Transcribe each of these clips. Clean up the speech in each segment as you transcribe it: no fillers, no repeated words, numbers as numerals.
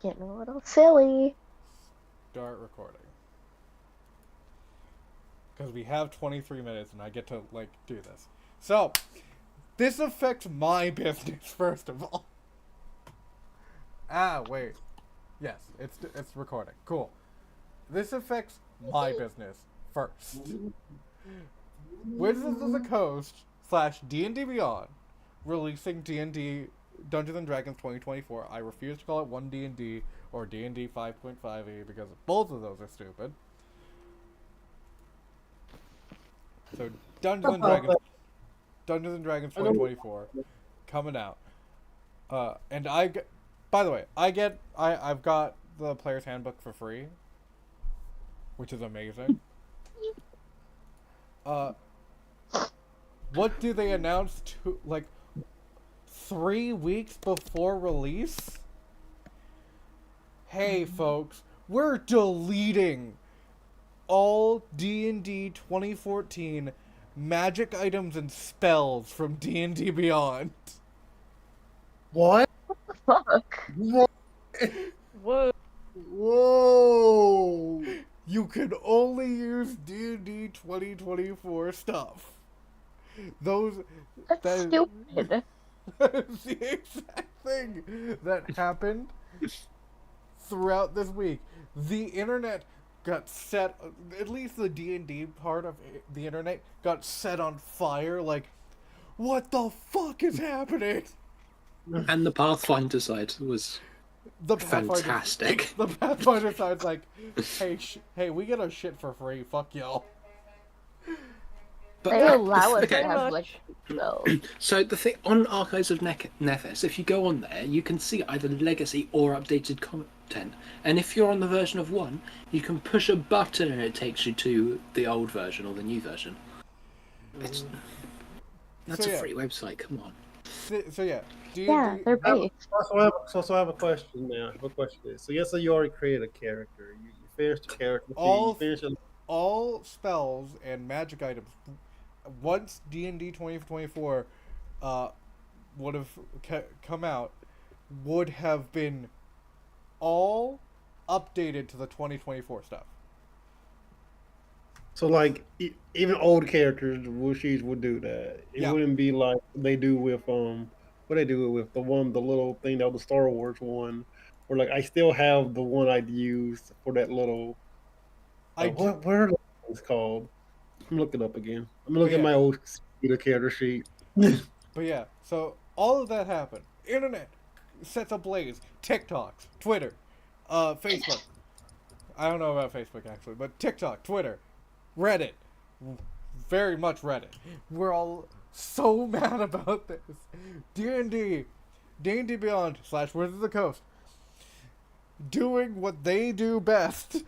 Getting a little silly. Start recording. Because we have 23 minutes and I get to, do this. So, this affects my business, first of all. Wait. Yes, it's recording. Cool. This affects my business first. Wizards of the Coast / D&D Beyond releasing D&D Dungeons and Dragons 2024. I refuse to call it 1D&D or D&D 5.5e because both of those are stupid. So Dungeons and Dragons 2024 coming out. And by the way, I've got the player's handbook for free, which is amazing. What do they announce 3 weeks before release? Hey folks, we're deleting all D&D 2014 magic items and spells from D&D Beyond. What? Fuck. What? Whoa. Whoa! You can only use D&D 2024 stuff. That's stupid. That's the exact thing that happened throughout this week. The internet got set, at least the D&D part of the internet got set on fire, what the fuck is happening? And the Pathfinder side was fantastic. The Pathfinder side's like, hey, we get our shit for free, fuck y'all. But They allow us okay. to have, spells. So the thing on Archives of Nethys, if you go on there, you can see either legacy or updated content. And if you're on the version of 1, you can push a button and it takes you to the old version or the new version. That's a free website, come on. So yeah. Yeah, they're based. So I have a question now. What question is? So yes, so you already created a character. You finished the character. All spells and magic items, once D&D 2024 would have come out, would have been all updated to the 2024 stuff. So even old characters, Wushies would do that. It wouldn't be like they do with what they do with the little thing that was the Star Wars one, where I still have the one I'd used for that little. What are those called? I'm looking it up again. I'm looking at my old character sheet. But yeah, so all of that happened. Internet sets ablaze. TikToks, Twitter, Facebook. I don't know about Facebook actually, but TikTok, Twitter, Reddit, very much Reddit. We're all so mad about this. D&D Beyond / Wizards of the Coast doing what they do best,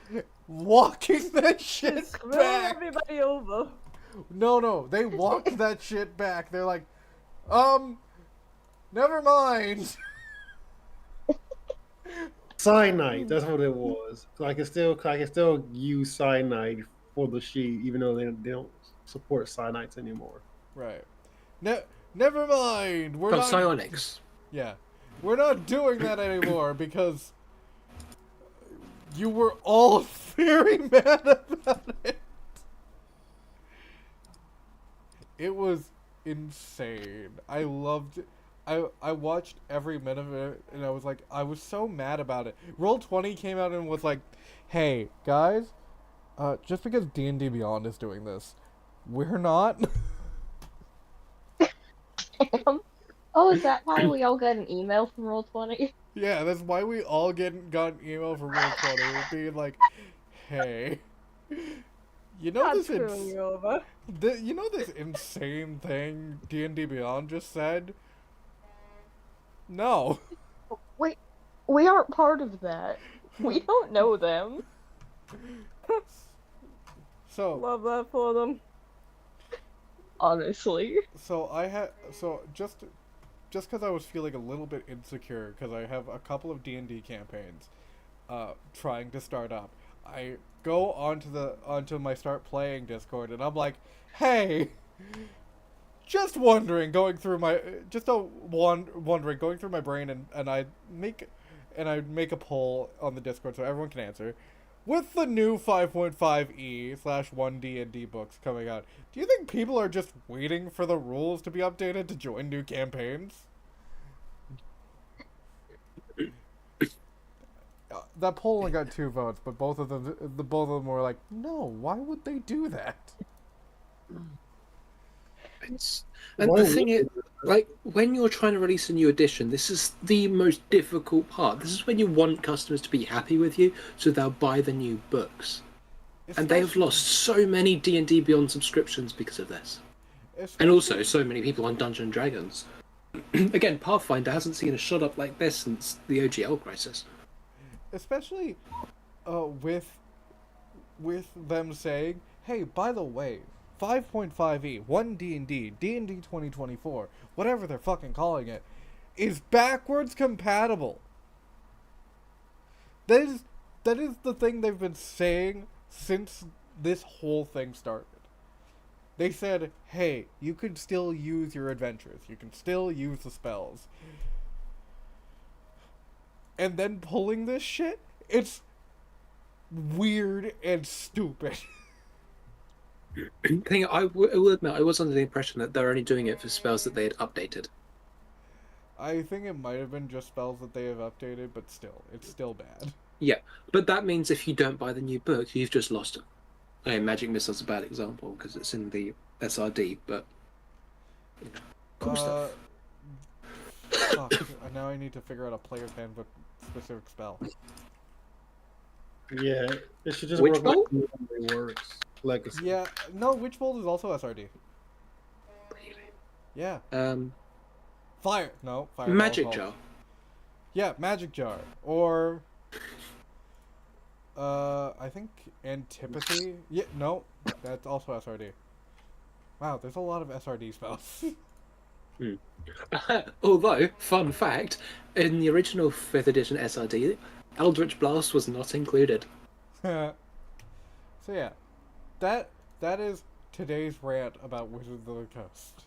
walking that shit back. Everybody over. No, they walked that shit back. They're like, never mind. Cyanide, that's what it was. So I can still use cyanide for the sheet, even though they don't support cyanides anymore. Right. Never mind. We're not. Psionics. Yeah, we're not doing that anymore because you were all very mad about it. It was insane. I loved it. I watched every minute of it, and I was so mad about it. Roll20 came out and was like, hey, guys, just because D&D Beyond is doing this, we're not. Oh, is that why we all got an email from Roll20? Yeah, that's why we all got an email from Roll20 being like, hey, you know That's screwing you over. you know this insane thing D&D Beyond just said? No. Wait, we aren't part of that. We don't know them. So Love that for them. Honestly. So just because I was feeling a little bit insecure because I have a couple of D&D campaigns trying to start up, I go onto my start playing Discord and I'm like, hey, just wondering, going through my brain, and I make and I make a poll on the Discord so everyone can answer. With the new 5.5e/1 D&D books coming out, do you think people are just waiting for the rules to be updated to join new campaigns? That poll only got 2 votes, but both of them were like, "No, why would they do that?" And Why the would thing is, they? like, when you're trying to release a new edition, this is the most difficult part. This is when you want customers to be happy with you, so they'll buy the new books. And they have Especially- lost so many D&D Beyond subscriptions because of this. And also, so many people on Dungeons and Dragons. Again, Pathfinder hasn't seen a shot up like this since the OGL crisis. Especially with them saying, "Hey, by the way, 5.5e, 1 D&D, D&D 2024, whatever they're fucking calling it, is backwards compatible." That is the thing they've been saying since this whole thing started. They said, "Hey, you can still use your adventures. You can still use the spells." And then pulling this shit, it's weird and stupid. I will admit, I was under the impression that they're only doing it for spells that they had updated. I think it might have been just spells that they have updated, but still, it's still bad. Yeah, but that means if you don't buy the new book, you've just lost it. Magic Missile's a bad example because it's in the SRD, but you know, cool stuff. Fuck, now I need to figure out a player's handbook specific spell. Yeah, it should just Which work like bolt? it normally works. Legacy. Yeah, no, Witchbolt is also SRD. Really? Yeah. Fire Magic Fireball. Jar. Yeah, Magic Jar. Or I think Antipathy. Yeah, no, that's also SRD. Wow, there's a lot of SRD spells. Although, fun fact, in the original 5th edition SRD, Eldritch Blast was not included. So yeah, that is today's rant about Wizards of the Coast.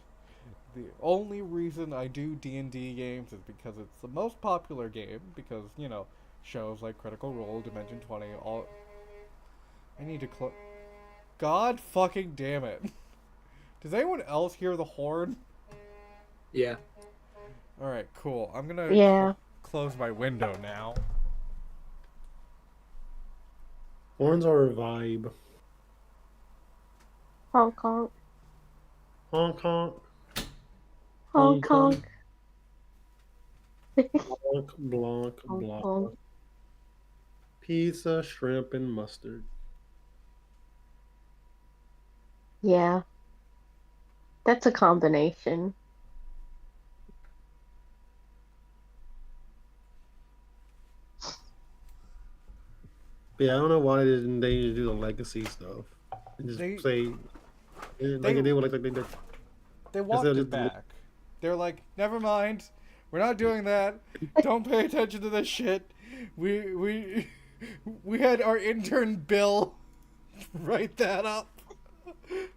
The only reason I do D&D games is because it's the most popular game, because, you know, shows like Critical Role, Dimension 20, all... I need to close... God fucking damn it. Does anyone else hear the horn? Yeah. Alright, cool. I'm gonna Yeah. close my window now. Horns are a vibe. Honk honk. Honk honk. Honk honk. Blanc, blanc, Honk blanc. honk. Pizza, shrimp, and mustard. Yeah. That's a combination. Yeah, I don't know why they didn't do the legacy stuff. And just They- say like they- they did like they did. They walked Instead it of just- back. They're like, never mind. We're not doing that. Don't pay attention to this shit. We had our intern Bill write that up.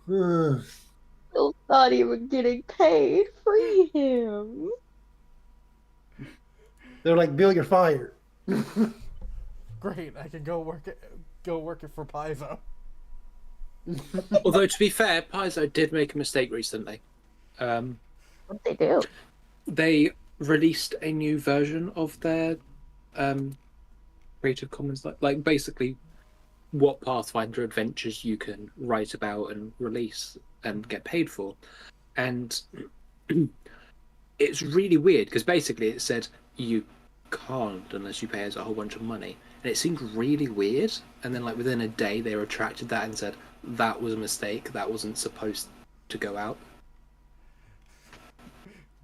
Bill's not even getting paid. Free him. They're like, Bill, you're fired. Great, I can go work it for Paizo. Although, to be fair, Paizo did make a mistake recently. What they do? They released a new version of their Creative Commons, like basically what Pathfinder adventures you can write about and release and get paid for. And it's really weird because basically it said you can't unless you pay us a whole bunch of money. And it seemed really weird. And then like within a day they retracted that and said that was a mistake. That wasn't supposed to go out.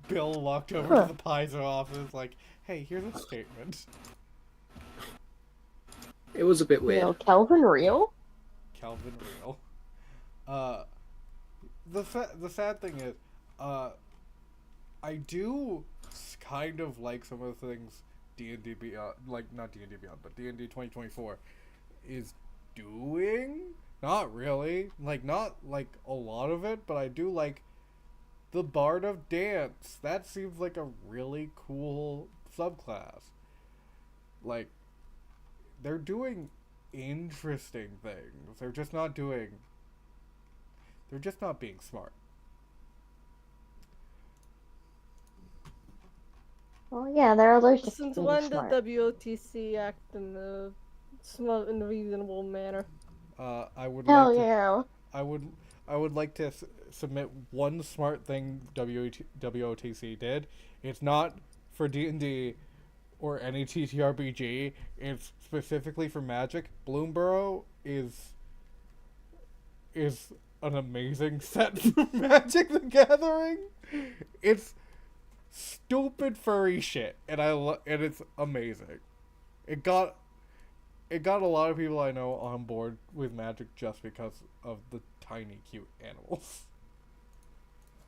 Bill walked over to the Paizo office like, hey, here's a statement. It was a bit You weird. know, Kelvin Real? Calvin Real. The sad thing is, I do kind of like some of the things D&D Beyond, like not D&D Beyond, but D&D 2024 is doing. Not really, like not like a lot of it, but I do like the Bard of Dance. That seems like a really cool subclass. like they're doing interesting things. They're just not doing. They're just not being smart. Well, yeah, they're allergic to Since being when did smart. WOTC act in a smart and reasonable manner? I would Hell like to. yeah. I would. I would like to submit one smart thing WOTC did. It's not for D&D or any TTRPG. It's specifically for Magic. Bloomborough is an amazing set for Magic the Gathering. It's stupid furry shit, and and it's amazing. It got a lot of people I know on board with Magic just because of the tiny, cute animals.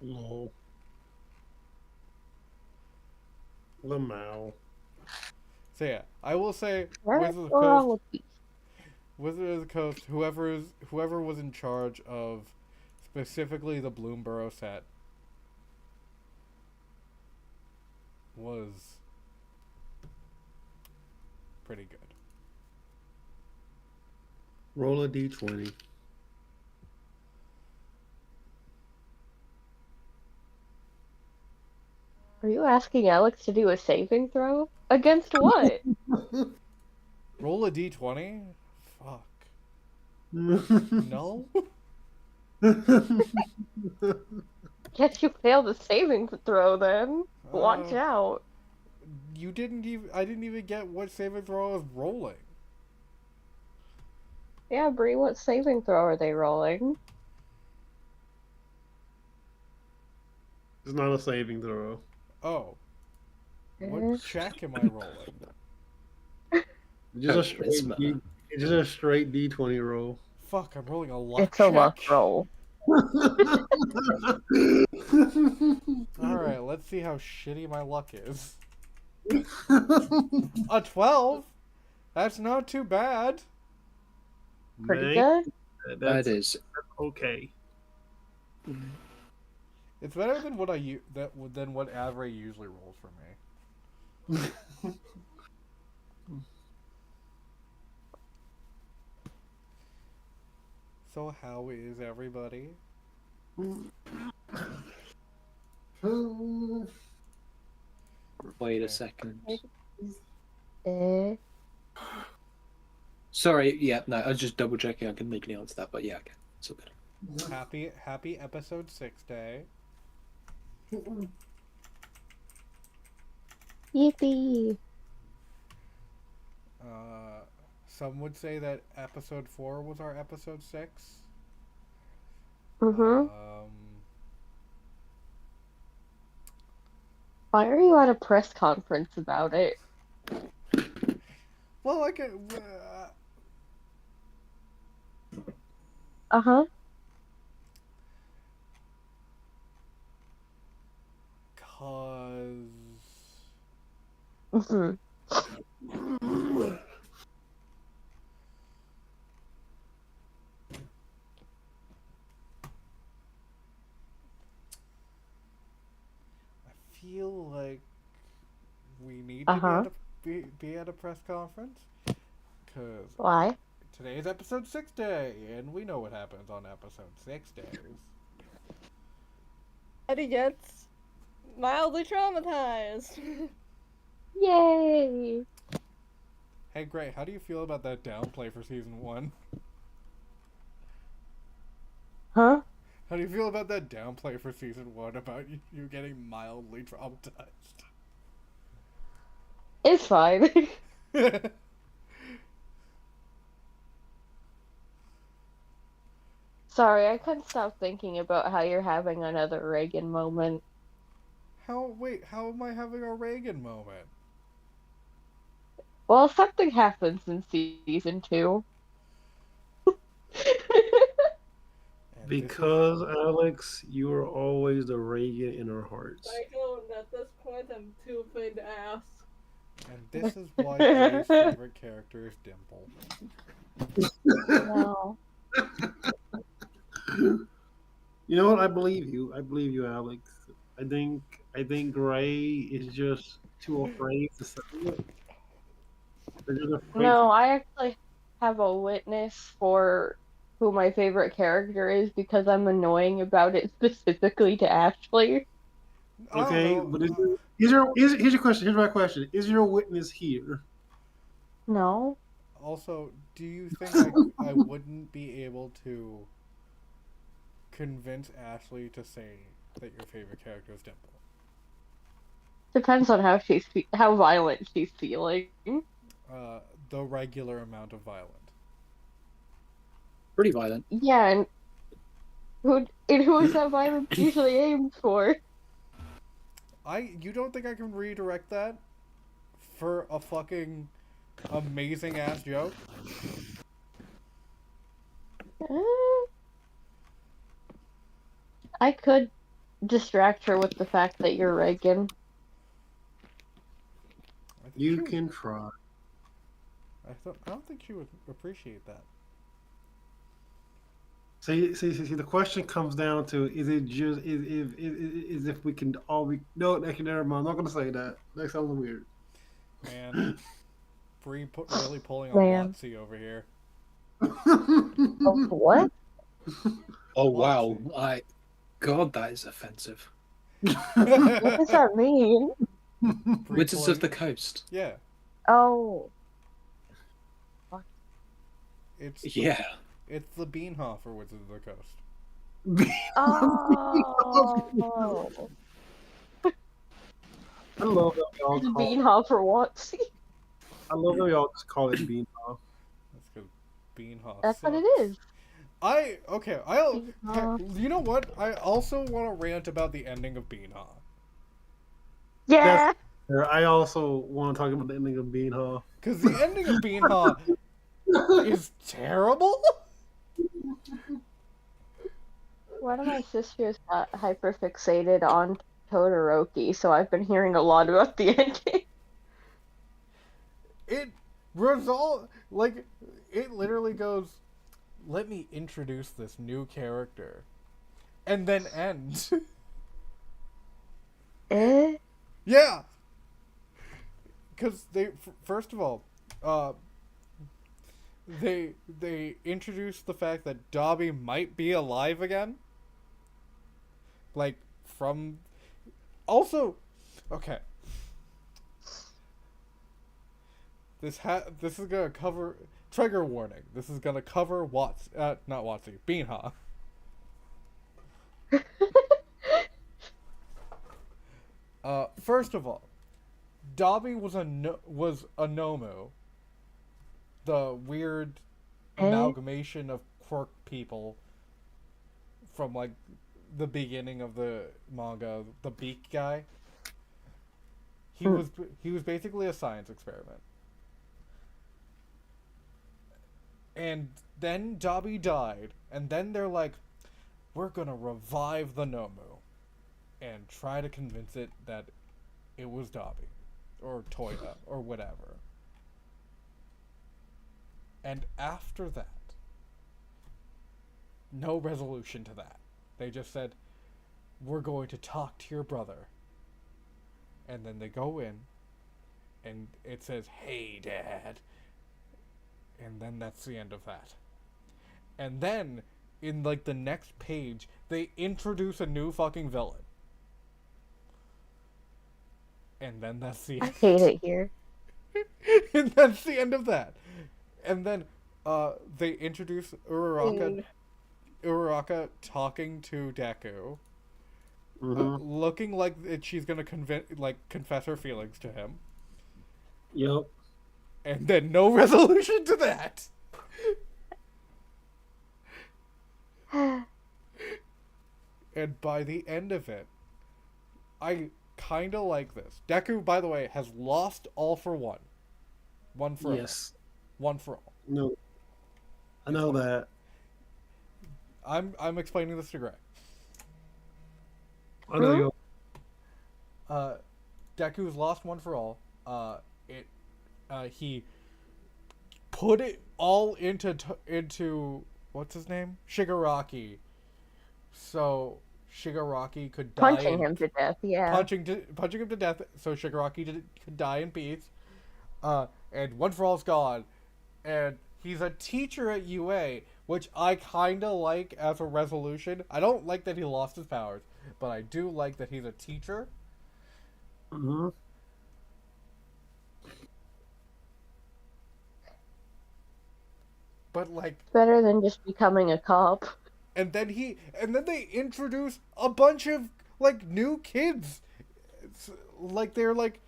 Lol. Lamau. So yeah, I will say What's Wizards of the wrong Coast. with these? Wizards of the Coast. Whoever was in charge of specifically the Bloomborough set was pretty good. Roll a d20. Are you asking Alex to do a saving throw? Against what? Roll a d20. Fuck. No. Guess you failed the saving throw then. Watch Uh, out. you didn't even. I didn't even get what saving throw I was rolling. Yeah, Bree, what saving throw are they rolling? It's not a saving throw. Oh, what Eh. check am I rolling? It's just a straight Charisma. D. It's just a straight d20 roll. Fuck, I'm rolling a luck It's a check. luck roll. Alright, let's see how shitty my luck is. A 12? That's not too bad. Pretty Man, good. that's That is. okay. It's better than than what Avery usually rolls for me. So how is everybody? Wait a second. Eh. Sorry, yeah, no, I was just double checking. I can legally answer that, but yeah, okay, it's all good. Happy episode 6 day. Yippee. Some would say that episode 4 was our episode 6. Mm-hmm. Why are you at a press conference about it? Well, I can. Uh-huh. Cause Mm-hmm. I feel like we need Uh-huh. to be at a press conference. Cause Why? today is episode 6 day, and we know what happens on episode 6 days. Eddie gets mildly traumatized. Yay! Hey, Gray, how do you feel about that downplay for season 1? Huh? How do you feel about that downplay for season 1 about you getting mildly traumatized? It's fine. Sorry, I couldn't stop thinking about how you're having another Reagan moment. How am I having a Reagan moment? Well, something happens in season 2. And Because Alex, you are always the Reagan in our hearts. I don't. At this point, I'm too afraid to ask. this is why Gray's favorite character is Dimple. No. You know what? I believe you. I believe you, Alex. I think Gray is just too afraid to say it. They're just afraid. No, I actually have a witness for who my favorite character is because I'm annoying about it specifically to Ashley. I don't Okay, know. but here's your question. Here's my question: is your witness here? No. Also, do you think I wouldn't be able to convince Ashley to say that your favorite character is Dimple? Depends on how violent she's feeling. Uh, the regular amount of violent. Pretty violent. Yeah, and who is that violence usually aimed for? You don't think I can redirect that for a fucking amazing ass joke? Uh, I could distract her with the fact that you're Reagan. You can try. I don't think she would appreciate that. See. The question comes down to: is it just is if we can all be? No, actually, never mind. I'm not gonna say that. That sounds weird. Man, Bree really pulling a Man. Watsy over here. Oh, what? Oh wow! Watsy. God, that is offensive. What does that mean? Bree Wizards of the pulling- Coast. Yeah, Oh. it's Yeah. it's the Beanhoff for Wizards of the Coast. Oh. I love that y'all It's call. Beanhopper Watsy. I love that y'all just call it bean off. That's because Beanhoff. That's what it sucks. is. You know what? I also want to rant about the ending of Beanhoff. Yeah. I also want to talk about the ending of Bean Hall. Because the ending of Beanhoff is terrible. One of my sisters got hyper fixated on Todoroki, so I've been hearing a lot about the ending. It literally goes, let me introduce this new character, and then ends. Eh? Yeah, because first of all, they introduced the fact that Dobby might be alive again. Like from, also, okay. This is gonna cover trigger warning. This is gonna cover not Watsy, Beanha. First of all, Dobby was a Nomu, the weird amalgamation of quirk people from like the beginning of the manga, the beak guy. He was basically a science experiment. And then Dobby died, and then they're like, we're gonna revive the Nomu and try to convince it that it was Dobby or Toya or whatever. And after that, no resolution to that. They just said, we're going to talk to your brother. And then they go in, and it says, hey, Dad. And then that's the end of that. And then, in like the next page, they introduce a new fucking villain. And then that's the end. I hate it here. And that's the end of that. And then they introduce Uraraka talking to Deku. Looking like she's gonna confess her feelings to him. Yep. And then no resolution to that. And by the end of it, I kind of like this. Deku, by the way, has lost all for one. One for Yes. all. One for all. No. I know that. I'm explaining this to Greg. I know you. Deku's lost one for all. He put it all into what's his name? Shigaraki. So Shigaraki could die. Punching him to death, yeah. Punching him to death so Shigaraki could die in peace. and One for All's gone, and he's a teacher at UA, which I kind of like as a resolution. I don't like that he lost his powers, but I do like that he's a teacher. Mm-hmm. But like, Better than just becoming a cop. and then they introduce a bunch of like new kids. It's like they're like,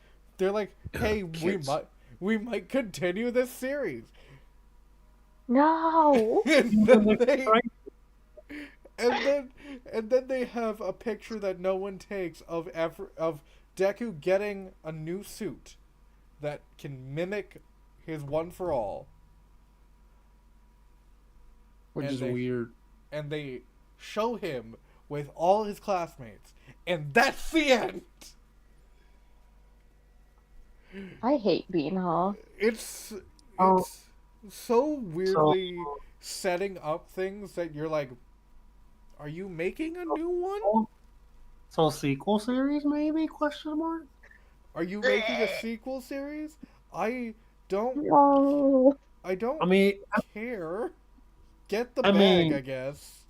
hey, Kids. we might continue this series. No. and then they and then and then they have a picture that no one takes of Deku getting a new suit that can mimic his One for All, Which and is they weird. and they show him with all his classmates, and that's the end. I hate Beanha. It's Oh, it's so so weirdly setting up things that you're like, are you making a new one? so sequel series maybe? Question mark. Are you making a sequel series? I don't No. I don't I mean, care. Get the I bag, I mean, guess.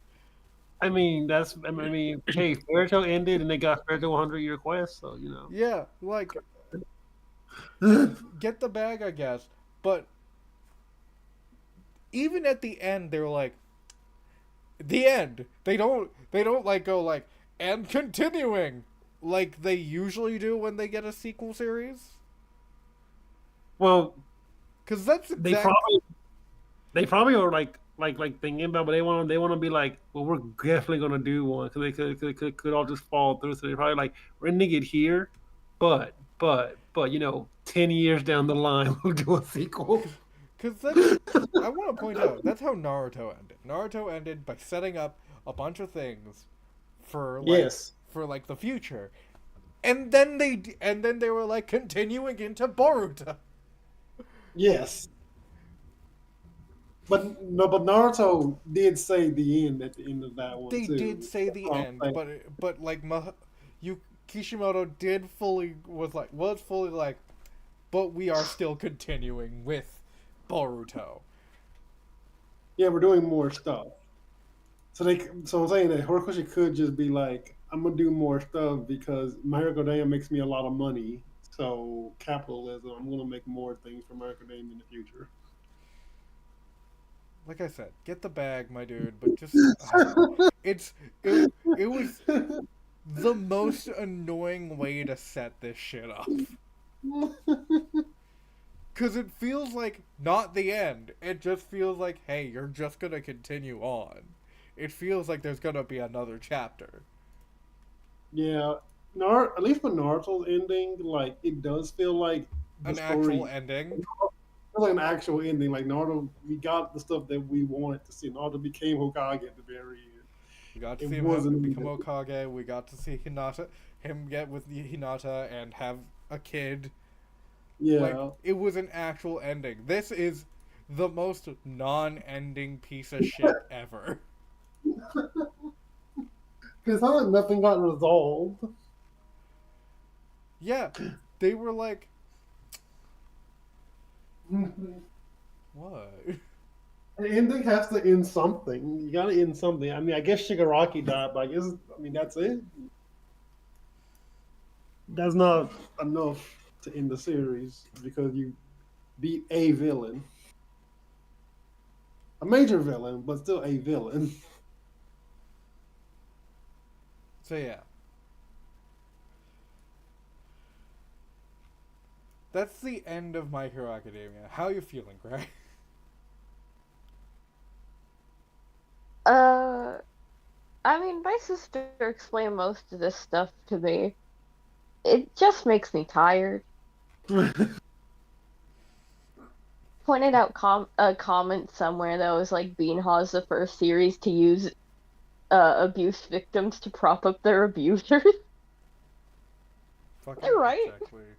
that's. I mean, hey, Fairy Tail ended, and they got Fairy Tail 100-year quest, so Yeah, like get the bag, I guess. But even at the end, they're like, the end. They don't like go like and continuing like they usually do when they get a sequel series. Well, Cause that's they exact. probably are like thinking about, but they want to be like, well, we're definitely gonna do one because they could all just fall through. So they're probably like, we're ending it here, but 10 years down the line we'll do a sequel. Cause that's. I want to point out that's how Naruto ended. Naruto ended by setting up a bunch of things Yes, for like the future, and then they were like continuing into Boruto. yes, but no, but Naruto did say the end at the end of that one They did too. say That's the what I'm end, saying. but like you Kishimoto did fully was fully like, but we are still continuing with Boruto. Yeah, we're doing more stuff. So I'm saying that Horikoshi could just be like, I'm gonna do more stuff because My Hero Academia makes me a lot of money. So capitalism, I'm gonna make more things for My Hero Academia in the future. Like I said, get the bag, my dude. But just it's it was the most annoying way to set this shit up. Cause it feels like not the end. It just feels like, hey, you're just gonna continue on. It feels like there's gonna be another chapter. Yeah, at least with Naruto's ending, like it does feel like the An actual story ending. feels like an actual ending. Like Naruto, we got the stuff that we wanted to see. Naruto became Hokage at the very end. We got to It see him wasn't. become Okage. We got to see him get with Hinata and have a kid. Like, Yeah, it was an actual ending. This is the most non-ending piece of shit ever. because it's not like nothing got resolved. Yeah, they were like, what? An ending has to end something. You gotta end something. I mean, I guess Shigaraki died, but that's it. That's not enough to end the series because you beat a villain, a major villain, but still a villain. So yeah, that's the end of My Hero Academia. How you feeling, Greg? Uh, I mean, my sister explained most of this stuff to me. It just makes me tired. Pointed out a comment somewhere that was like Beanha's the first series to use abuse victims to prop up their abusers. Fucking They're right. exactly.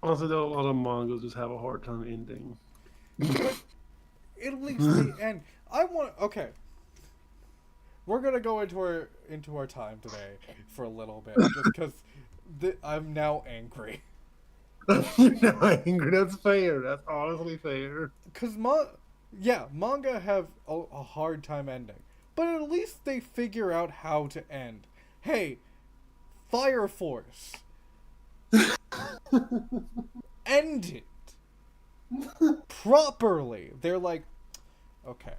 Also, though, a lot of mangas just have a hard time ending. But at least the end. I want. Okay, we're gonna go into our time today for a little bit, just because I'm now angry. You're not angry. That's fair. That's honestly fair. Because manga have a hard time ending, but at least they figure out how to end. Hey, Fire Force, end it properly. They're like, okay,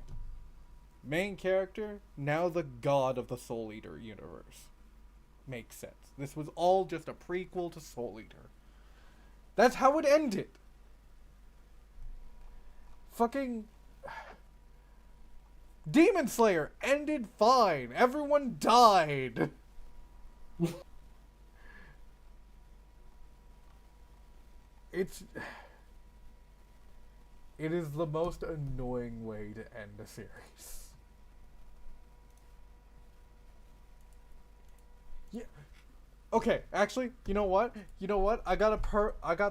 main character, now the god of the Soul Eater universe. Makes sense. This was all just a prequel to Soul Eater. That's how it ended. Fucking Demon Slayer ended fine. Everyone died. It is the most annoying way to end a series. Yeah. Okay, actually, you know what? I got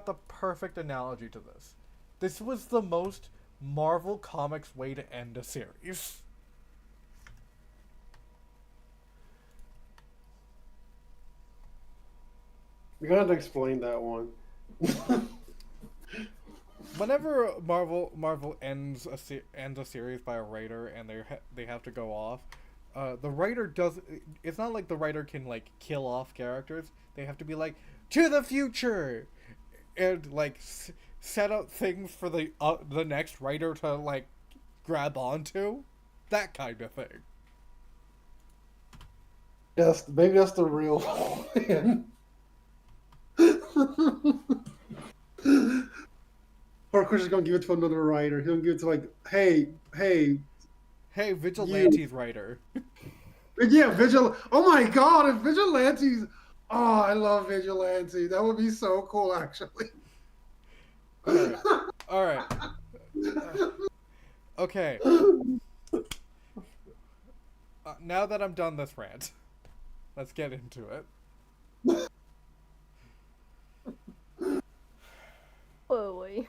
the perfect analogy to this. This was the most Marvel Comics way to end a series. You're gonna have to explain that one. Whenever Marvel ends a series by a writer and they have to go off, the writer does. It's not like the writer can like kill off characters. They have to be like to the future, and like set up things for the next writer to like grab onto, that kind of thing. Maybe that's the real plan. Or Chris is gonna give it to another writer. He's gonna give it to like, hey, Vigilante's writer. yeah, Oh my God, if Vigilante's. Oh, I love Vigilante. That would be so cool, actually. All right. Okay. Now that I'm done this rant, let's get into it. Oh, wait.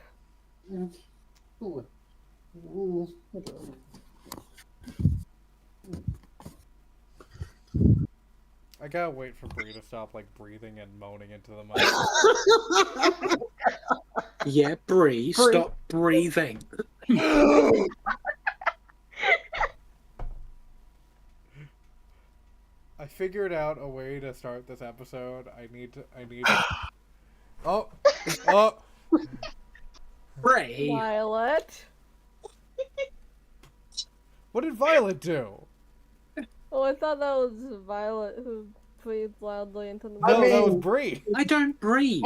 I gotta wait for Bree to stop like breathing and moaning into the mic. Yeah, Bree, stop breathing. I figured out a way to start this episode. I need Oh! Bree! Violet. What did Violet do? Oh, I thought that was Violet who breathed loudly into the mic. No, that was Bree. I don't breathe.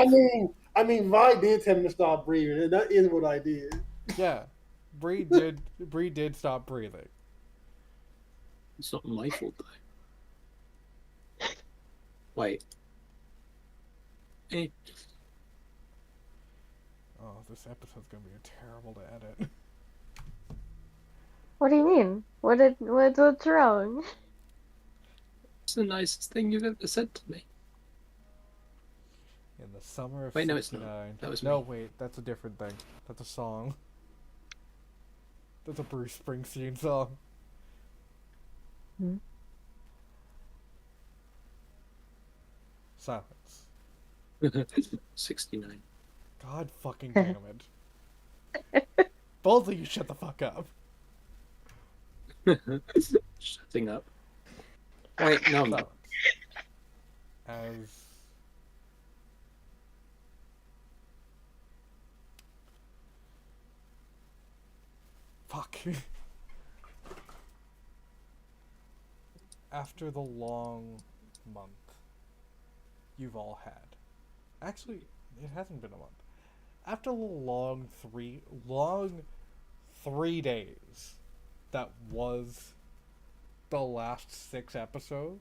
I mean, Vi did tell me to stop breathing, and that is what I did. Yeah, Bree did stop breathing. It's not my fault though. Wait. Oh, this episode's gonna be terrible to edit. What do you mean? What's wrong? It's the nicest thing you've ever said to me. In the summer of Wait, no, it's 69. not. That was no, me. wait, that's a different thing. That's a song. That's a Bruce Springsteen song. Hmm? Silence. 69. God fucking damn it. Both of you shut the fuck up. Shutting up. Wait, no, I'm not. As fuck. After the long month you've all had. Actually, it hasn't been a month. After the long 3 days that was the last 6 episodes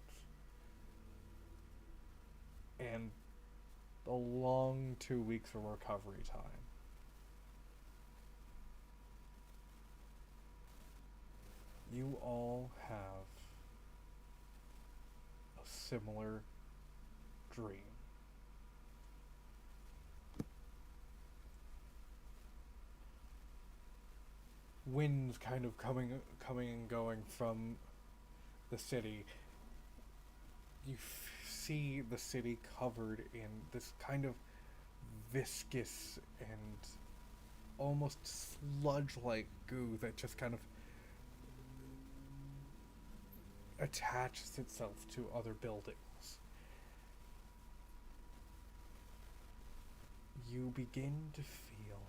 and the long 2 weeks of recovery time. You all have a similar dream. Winds kind of coming and going from the city. You see the city covered in this kind of viscous and almost sludge-like goo that just kind of attaches itself to other buildings. You begin to feel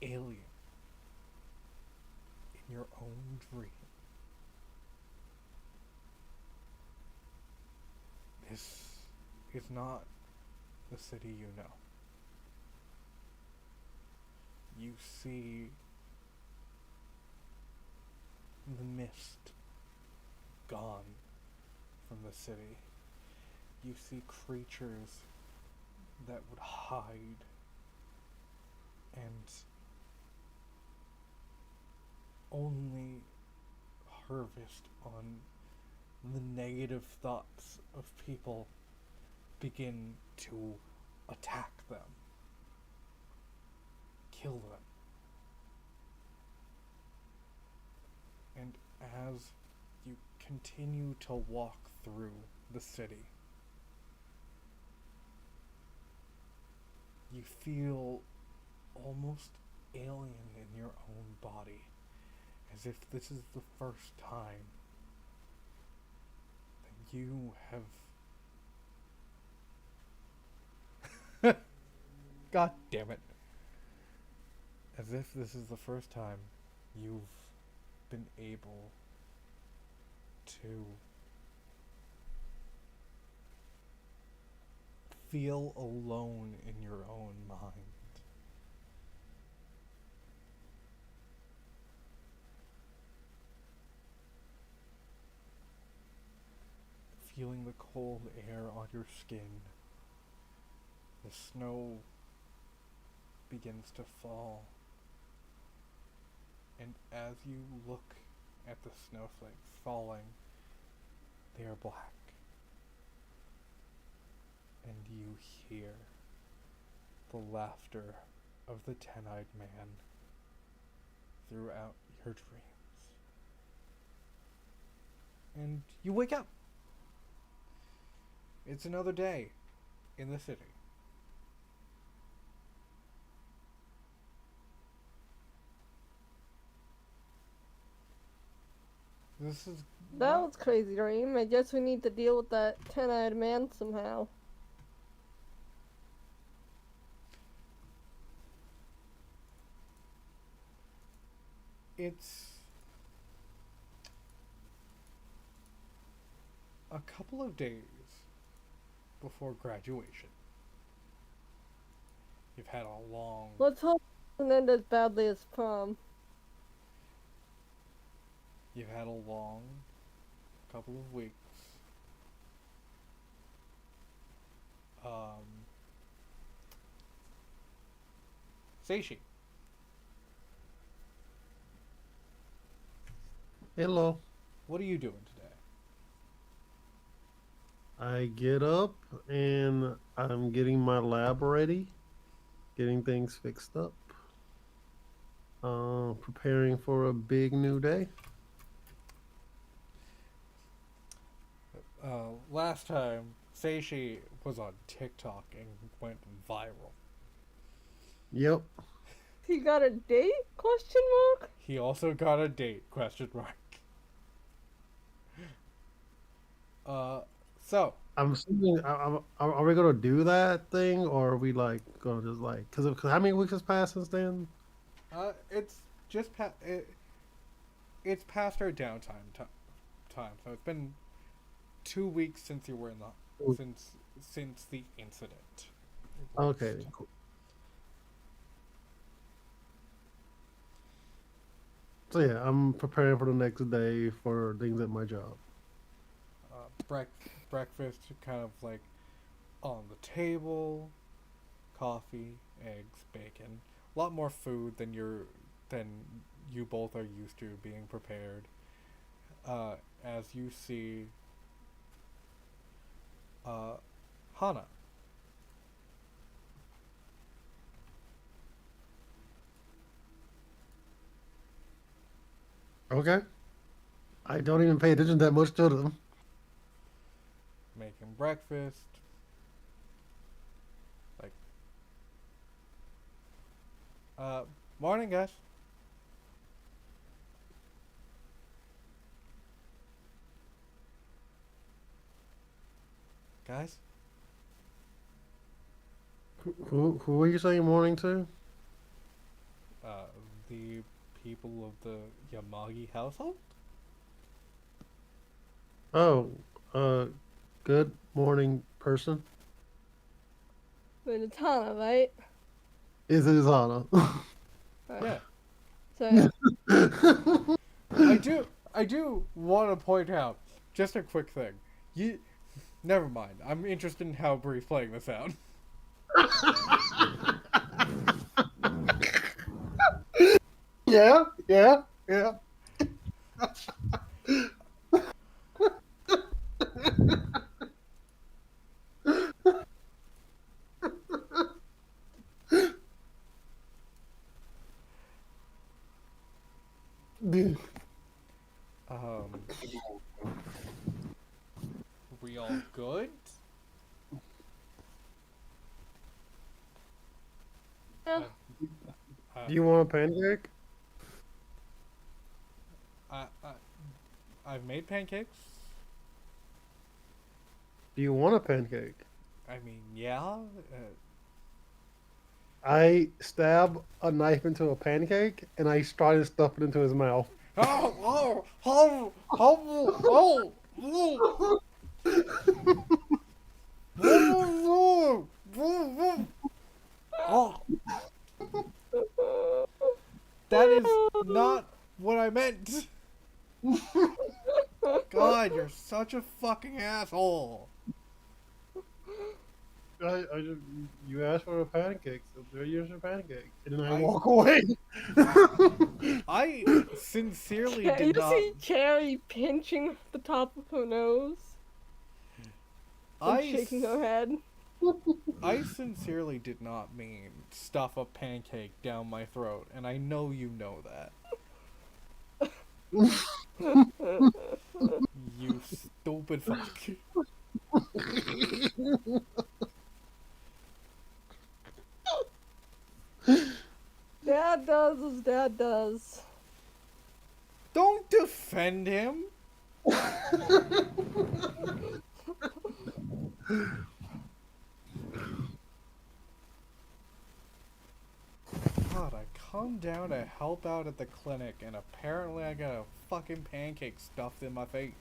alien in your own dream. This is not the city you know. You see the mist gone from the city. You see creatures that would hide and only harvest on the negative thoughts of people begin to attack them, kill them. And as you continue to walk through the city, you feel almost alien in your own body, as if this is the first time that you have God damn it. As if this is the first time you've been able to feel alone in your own mind. Feeling the cold air on your skin. The snow begins to fall. And as you look at the snowflakes falling, they are black. And you hear the laughter of the ten-eyed man throughout your dreams. And you wake up. It's another day in the city. This is That was crazy, Dream. I guess we need to deal with that 10-eyed man somehow. It's a couple of days before graduation. You've had a long... Let's hope it doesn't end as badly as prom. You've had a long couple of weeks. Seishi, Hello. what are you doing today? I get up and I'm getting my lab ready, getting things fixed up, preparing for a big new day. Last time, Seishi was on TikTok and went viral. Yep. He got a date? Question mark? He also got a date, question mark. So, I'm assuming, are we gonna do that thing, or are we like gonna just like, cause how many weeks has passed since then? it's just it's past our downtime time, so it's been 2 weeks since you were in the since the incident. Okay, cool. So yeah, I'm preparing for the next day for things at my job. Breakfast kind of like on the table, coffee, eggs, bacon, a lot more food than you both are used to being prepared. As you see Hana. Okay. I don't even pay attention that much to them. Making breakfast, like Uh, Morning, guys. Guys? Who are you saying morning to? Uh, the people of the Yamagi household? Oh, good morning, person. But it's Hana, right? Is it his honor? Yeah. So, I do want to point out just a quick thing. Never mind. I'm interested in how Bree's playing this out. Yeah, yeah, yeah. Um, we all good? yeah. Do you want a pancake? I, I, I've made pancakes. Do you want a pancake? I mean, yeah. I stab a knife into a pancake and I try to stuff it into his mouth. Oh, that is not what I meant. God, you're such a fucking asshole. You asked for a pancake, so here's your pancake, and then I I- walk away. I sincerely You did not. see Carrie pinching the top of her nose and I shaking her head. I sincerely did not mean stuff a pancake down my throat, and I know you know that. You stupid fuck. Dad does as dad does. Don't defend him. God, I come down to help out at the clinic, and apparently I got a fucking pancake stuffed in my face.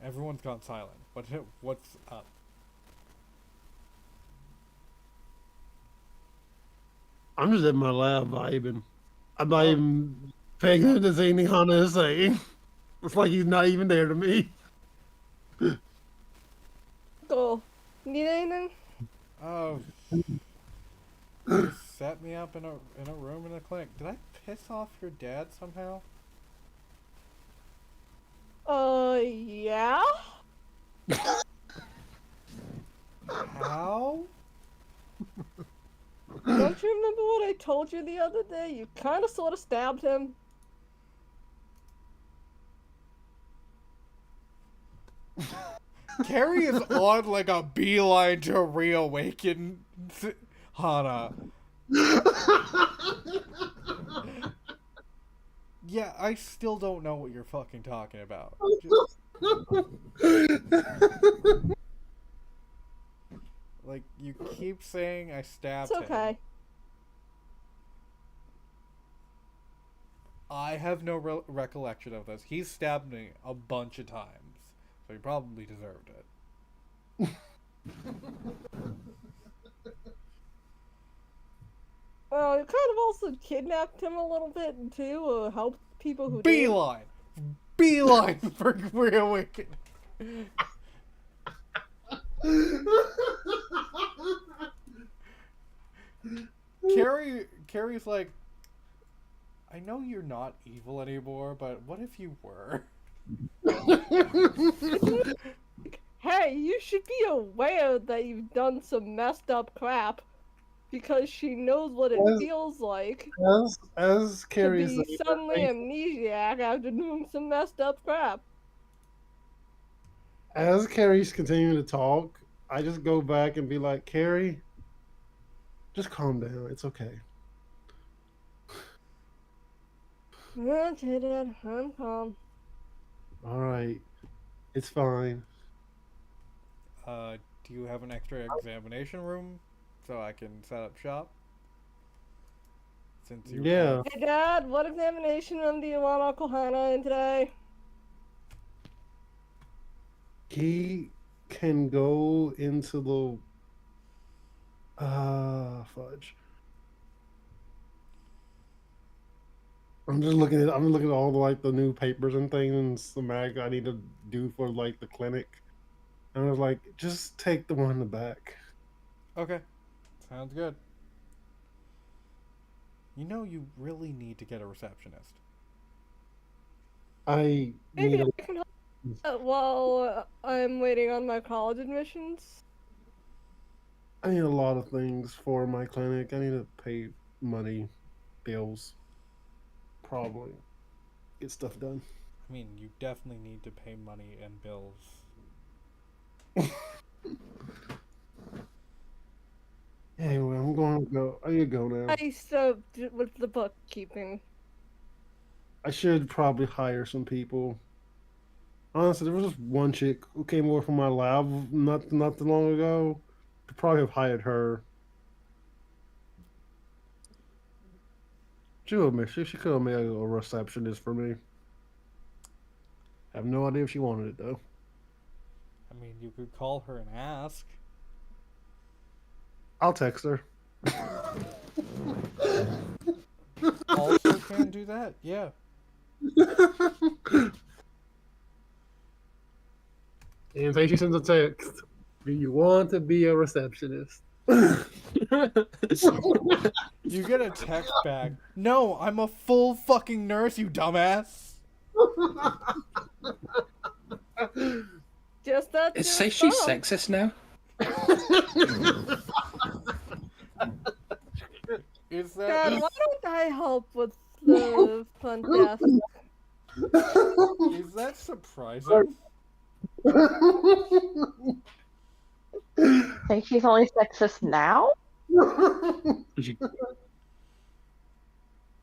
Everyone's gone silent. What's up? I'm just in my lab vibing. I'm not Oh. even paying attention to anything Hana is saying. It's like he's not even there to me. Go. Need anything? Oh. You set me up in a room in a clinic. Did I piss off your dad somehow? Yeah? How? Don't you remember what I told you the other day? You kind of sort of stabbed him. Carrie is on like a beeline to reawaken Hana. Yeah, I still don't know what you're fucking talking about. Like, you keep saying I stabbed It's okay. him. I have no recollection of this. He's stabbed me a bunch of times, so he probably deserved it. Well, you kind of also kidnapped him a little bit too, helped people who did. Beeline! Beeline for reawaken! Carrie's like, I know you're not evil anymore, but what if you were? Hey, you should be aware that you've done some messed up crap. because she knows what it As feels like as to Carrie is be saying suddenly that, amnesiac after doing some messed up crap. as Carrie's continuing to talk, I just go back and be like, Carrie, just calm down. It's okay. Okay, Dad, I'm calm. All right, it's fine. Do you have an extra examination room so I can set up shop? Since you have. Yeah, Hey, Dad, what examination room do you want Uncle Hannah in today? he can go into the fudge. I'm looking at all the like the new papers and things and some mag I need to do for like the clinic. And I was like, just take the one in the back. Okay, sounds good. You know, you really need to get a receptionist. I need Maybe a I can help while I'm waiting on my college admissions. I need a lot of things for my clinic. I need to pay money, bills, probably get stuff done. I mean, you definitely need to pay money and bills. Anyway, I'm going to go. I need to go now. I subbed with the bookkeeping. I should probably hire some people. Honestly, there was just one chick who came over from my lab not too long ago. Could probably have hired her. She could have made a receptionist for me. I have no idea if she wanted it though. I mean, you could call her and ask. I'll text her. Also, can do that. Yeah. And say she sends a text. Do you want to be a receptionist? You get a text back. No, I'm a full fucking nurse, you dumbass. Just that. Say she's sexist now. Is Dad, that why don't I help with the front desk? is that surprising? Think she's only sexist now?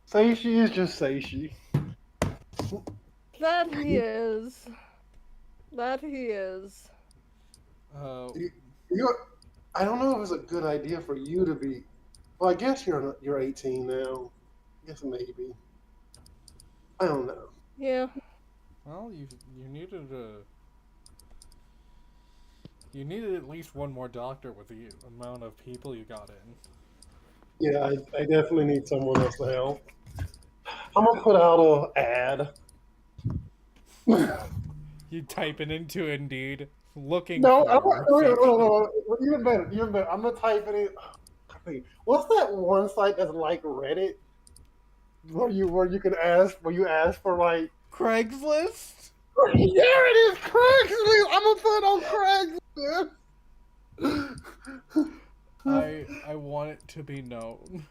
Say she is just say she. That he is. That he is. You, I don't know if it's a good idea for you to be. Well, I guess you're 18 now. I guess maybe. I don't know. Yeah. Well, you needed a. You needed at least one more doctor with the amount of people you got in. Yeah, I definitely need someone else to help. I'm gonna put out an ad. You type it into Indeed, looking No, for even better, even better. I'm gonna type it in. What's that one site that's like Reddit, where you can ask, where you ask for like Craigslist. there it is, Craigslist. I'm gonna put it on Craigslist. I want it to be known.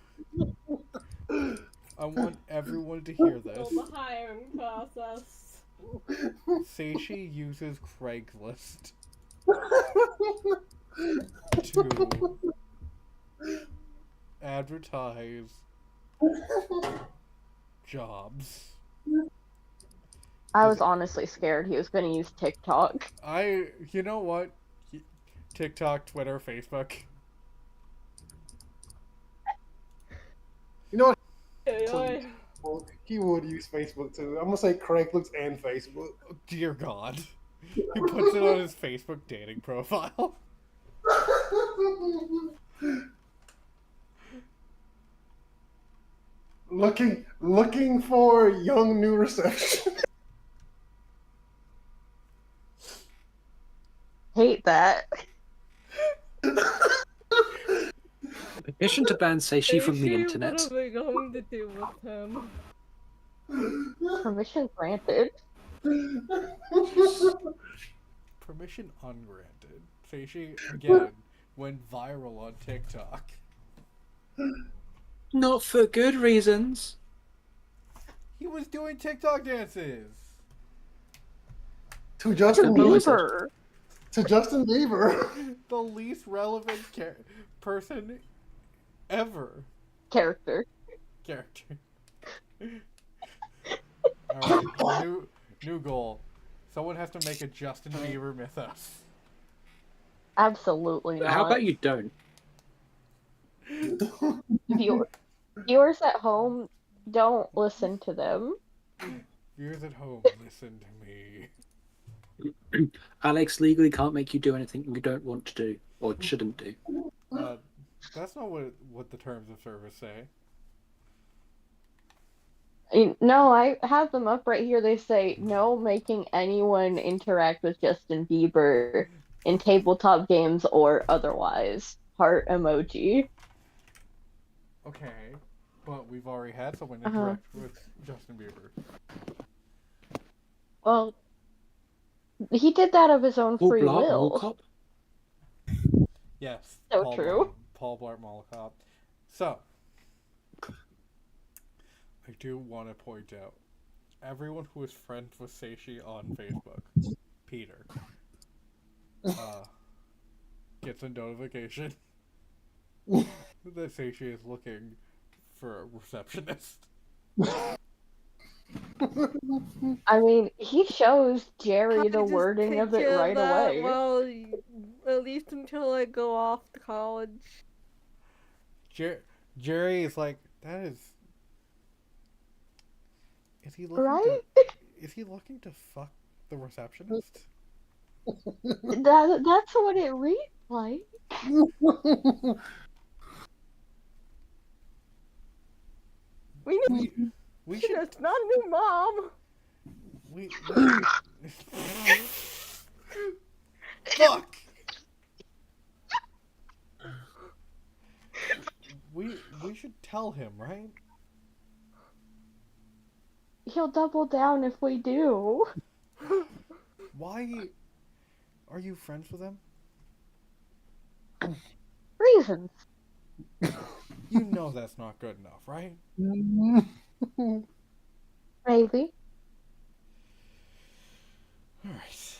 I want everyone to hear this. The hiring process. Seishi uses Craigslist to advertise jobs. I was honestly scared he was going to use TikTok. You know what? TikTok, Twitter, Facebook. You know what? Hey, He would use Facebook too. I'm gonna say Craigslist and Facebook. Oh, dear God. He puts it on his Facebook dating profile. looking for young new reception. Hate that. Petition to ban Seishi from the internet. What are we going to do with him? Permission granted. Permission ungranted. Seishi, again, went viral on TikTok. Not for good reasons. He was doing TikTok dances. To To Justin That's what I Bieber. said. Bieber To Justin Bieber. The least relevant person ever. character. Character. Alright, new goal. Someone has to make a Justin Bieber mythos. Absolutely How not. about you don't? Viewer, viewers at home, don't listen to them. Viewers at home, listen to me. Alex legally can't make you do anything you don't want to do or shouldn't do. That's not what the terms of service say. No, I have them up right here. They say no making anyone interact with Justin Bieber in tabletop games or otherwise. Heart emoji. Okay, but we've already had someone Uh-huh. interact with Justin Bieber. Well, he did that of his own Paul free Blart Mall will. Cop? Yes, So true. Paul Blart Mall Cop. So, I do want to point out, everyone who is friends with Seishi on Facebook, Peter, gets a notification that Seishi is looking for a receptionist. I mean, he shows Jerry I the just wording take of it care of right that, away. well, at least until I go off to college. Jerry is like, that is. Is he looking Right? to? Is he looking to fuck the receptionist? That's what it reads like. We We we should it's not a new mom. we fuck. We should tell him, right? He'll double down if we do. Why are you friends with him? Reasons. You know that's not good enough, right? Maybe. Alright.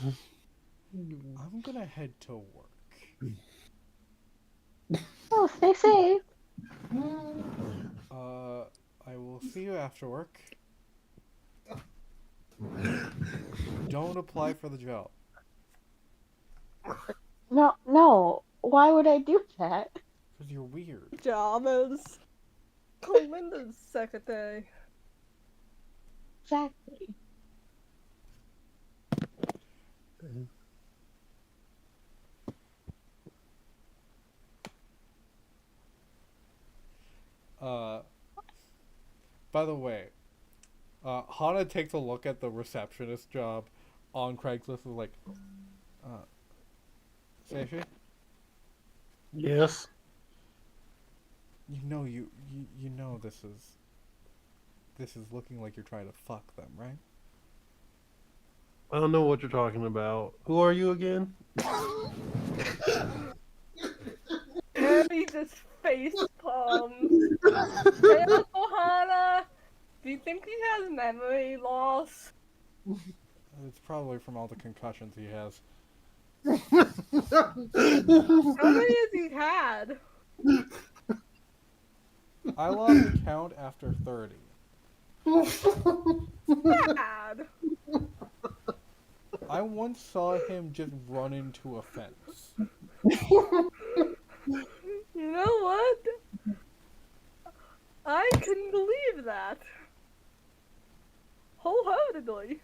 I'm gonna head to work. Oh, stay safe. I will see you after work. Don't apply for the job. No. Why would I do that? Because you're weird. Job as Colinda's secretary. Exactly. By the way, Hana takes a look at the receptionist job on Craigslist and is like, Seishi, Yes. you know you know this is looking like you're trying to fuck them, right? I don't know what you're talking about. Who are you again? And he just face palms. Hey, Uncle Hana, do you think he has memory loss? It's probably from all the concussions he has. How many has he had? I lost count after 30. Bad. I once saw him just run into a fence. You know what? I couldn't believe that. Wholeheartedly.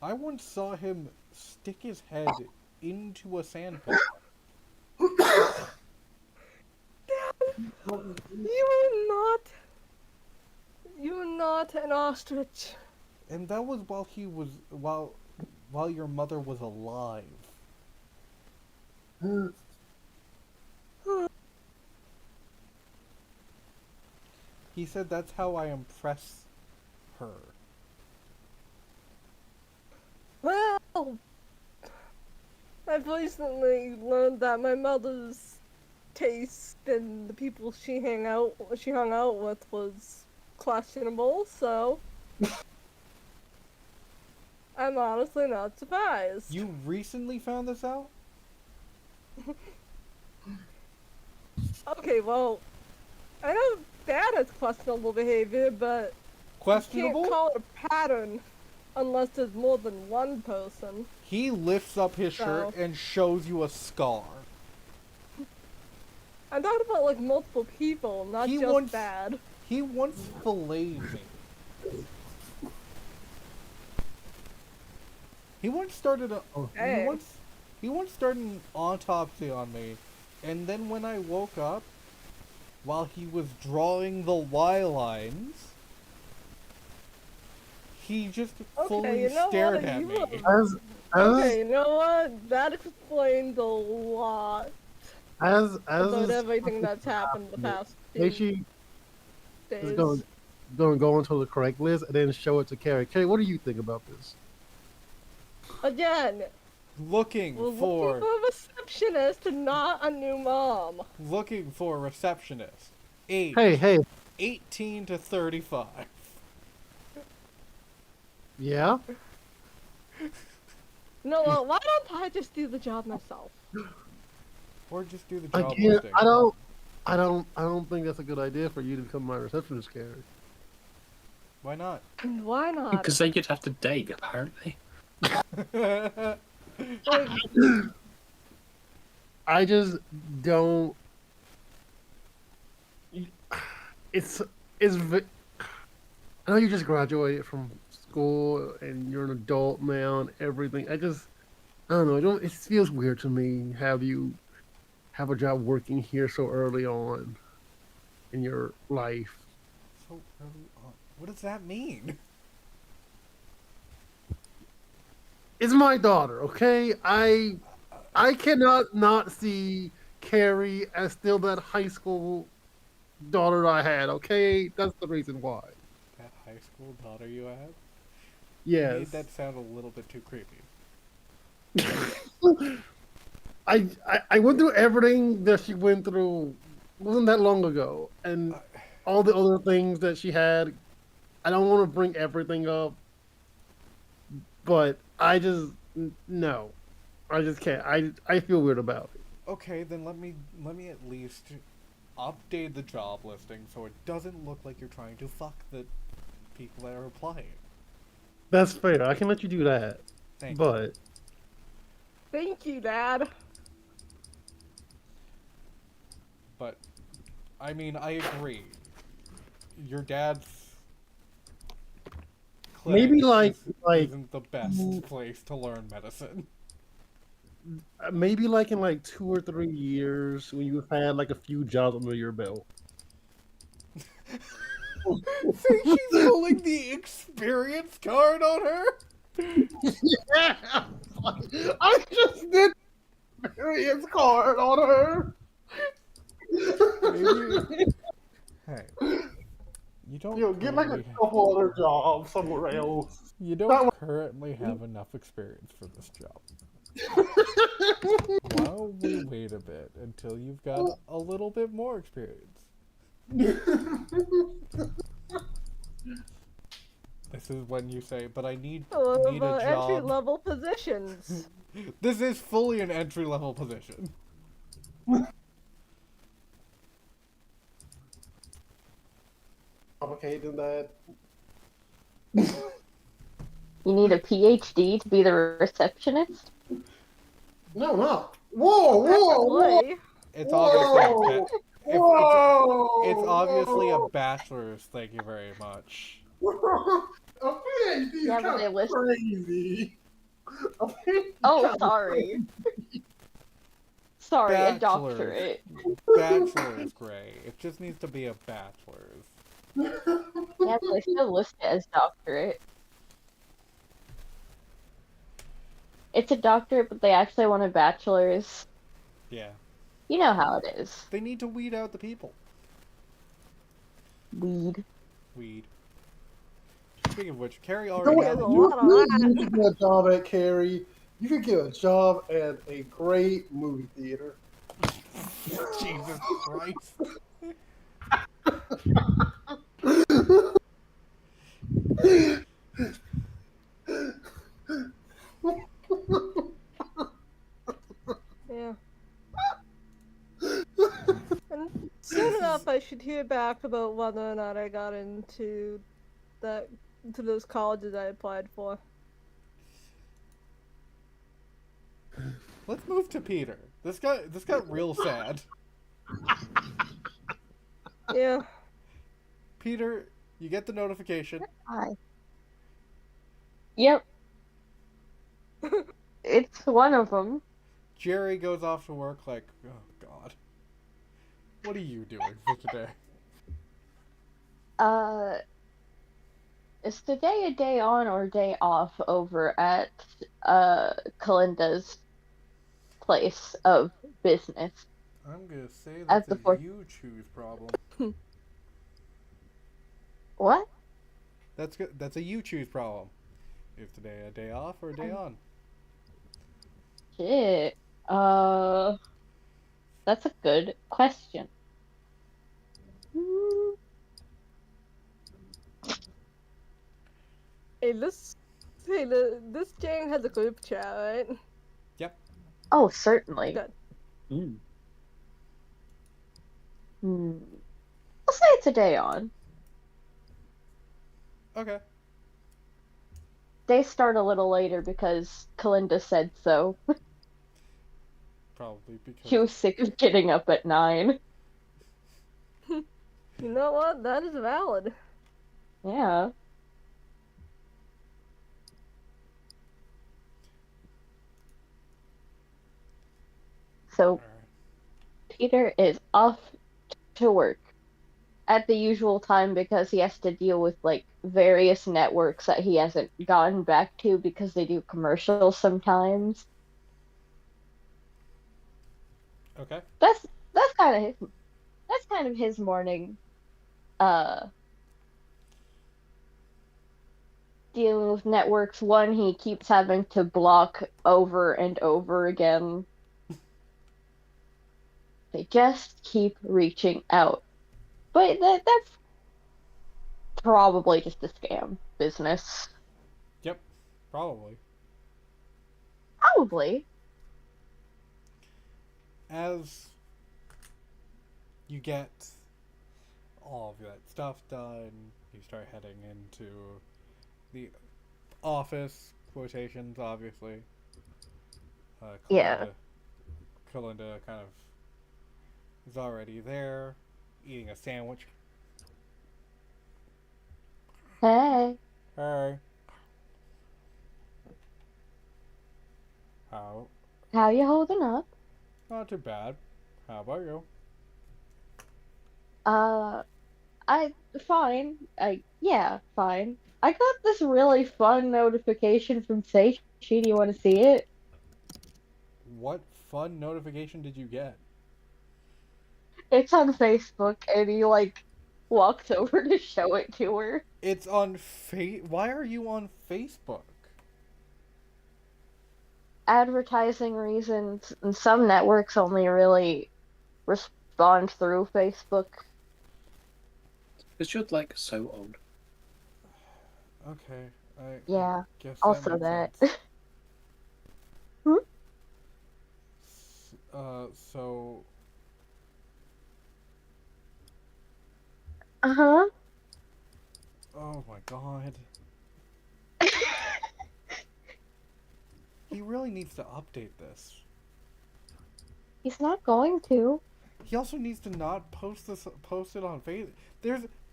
I once saw him stick his head into a sandpit. You are not an ostrich. And that was while your mother was alive. He said that's how I impress her. Well, I I've recently learned that my mother's taste and the people she hung out with was questionable, so I'm honestly not surprised. You recently found this out? Okay, well, I know Dad has questionable behavior, but you can't Questionable? call it a pattern unless there's more than one person. He lifts up his shirt So. and shows you a scar. I'm talking about like multiple people, not He just once- Dad. He once filleted me. He once started a Hey. he once started an autopsy on me, and then when I woke up, while he was drawing the Y lines, he just fully you know stared what? at You me. As Okay, you know what? That explains a lot about everything that's happened the past few Casey is days. going to go into the correct list and then show it to Carrie. Carrie, what do you think about this? Again, Looking we're for looking for a receptionist and not a new mom. looking for a receptionist. Age Hey, 18 to 35. yeah. No, well, why don't I just do the job myself? Or just do the job Again, listing. I don't think that's a good idea for you to become my receptionist, Carrie. Why not? And why not? Because then you'd have to date, apparently. Like, I just don't. I know you just graduated from school and you're an adult now and everything. I don't know. It feels weird to me have you have a job working here so early on in your life. So early on. What does that mean? It's my daughter, okay? I cannot not see Carrie as still that high school daughter I had, okay? That's the reason why. That high school daughter you have? Yes. Made that sound a little bit too creepy. I went through everything that she went through wasn't that long ago, and all the other things that she had. I don't want to bring everything up, but I just no, I just can't. I feel weird about it. Okay, then let me at least update the job listing so it doesn't look like you're trying to fuck the people that are applying. That's fair. I can let you do that, Thank you. but thank you, Dad. But I mean, I agree. Your dad's clinic maybe like isn't the best place to learn medicine. maybe like in like 2 or 3 years when you've had like a few jobs under your belt. See, she's pulling the experience card on her. Yeah, I just did experience card on her. Maybe. Hey, you don't. Get like a currently- couple other jobs somewhere else. You don't currently have enough experience for this job. Why don't we wait a bit until you've got a little bit more experience? This is when you say, but I need a Entry job. level positions. This is fully an entry-level position. Complicated than that. You need a PhD to be the receptionist? No. Whoa. Actually, It's obviously Whoa. it's obviously a bachelor's. Thank you very much. A PhD is Yeah, but they kind of list- crazy. A PhD Oh, kinda sorry. Sorry, a Bachelor's. doctorate. Bachelor is great. It just needs to be a bachelor's. Yeah, but they still list it as doctorate. It's a doctorate, but they actually want a bachelor's. Yeah. You know how it is. They need to weed out the people. Weed. Weed. Speaking of which, Carrie You know already what? has There's a a job. lot of that. You need that job at Carrie You could get a job at a great movie theater. Jesus Christ. Yeah. And soon enough, I should hear back about whether or not I got that into those colleges I applied for. Let's move to Peter. This got real sad. Yeah. Peter, you get the notification. Hi. Yep, it's one of them. Jerry goes off to work like, oh god. What are you doing for today? Uh, is today a day on or day off over at Kalinda's place of business I'm gonna say at that's the a fourth? you choose problem. What? That's good. That's a you choose problem. Is today a day off or a day on? Shit. Uh, that's a good question. Hmm. Hey, this gang has a group chat, right? Yep. Oh, certainly. Good. Mm. Hmm. I'll say it's a day on. Okay. They start a little later because Kalinda said so. Probably because. She was sick of getting up at 9. You know what? That is valid. Yeah. So Peter is off to work at the usual time because he has to deal with like various networks that he hasn't gotten back to because they do commercials sometimes. Okay. That's that's kind of his morning. Uh, dealing with networks. One, he keeps having to block over and over again. They just keep reaching out. But that's probably just a scam business. Yep. Probably. Probably. As you get all of that stuff done, you start heading into the office. Quotations, obviously. Yeah. Kalinda kind of is already there, eating a sandwich. Hey, Hey. How? how you holding up? Not too bad. How about you? Uh, I fine. Yeah, fine. I got this really fun notification from Seishi. Do you want to see it? What fun notification did you get? It's on Facebook, and he like walked over to show it to her. It's on Why are you on Facebook? Advertising reasons, and some networks only really respond through Facebook. Because you're like so old. Okay, I Yeah, guess that also makes that. sense. Hmm? So Uh-huh. oh my god. He really needs to update this. He's not going to. He also needs to not post it on Facebook.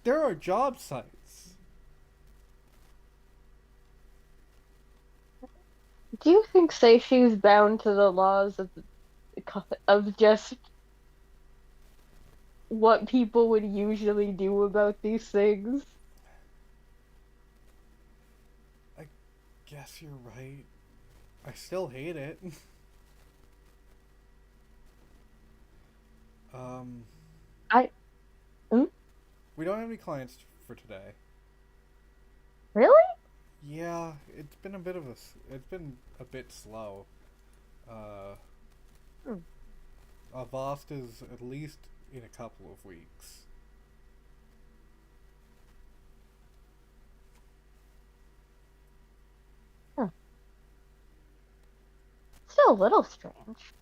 There are job sites. Do you think Seishi's bound to the laws of just what people would usually do about these things? I guess you're right. I still hate it. um I hmm? we don't have any clients for today. Really? Yeah, it's been a bit of it's been a bit slow. Uh, Hmm. Avast is at least in a couple of weeks. Huh. Still a little strange.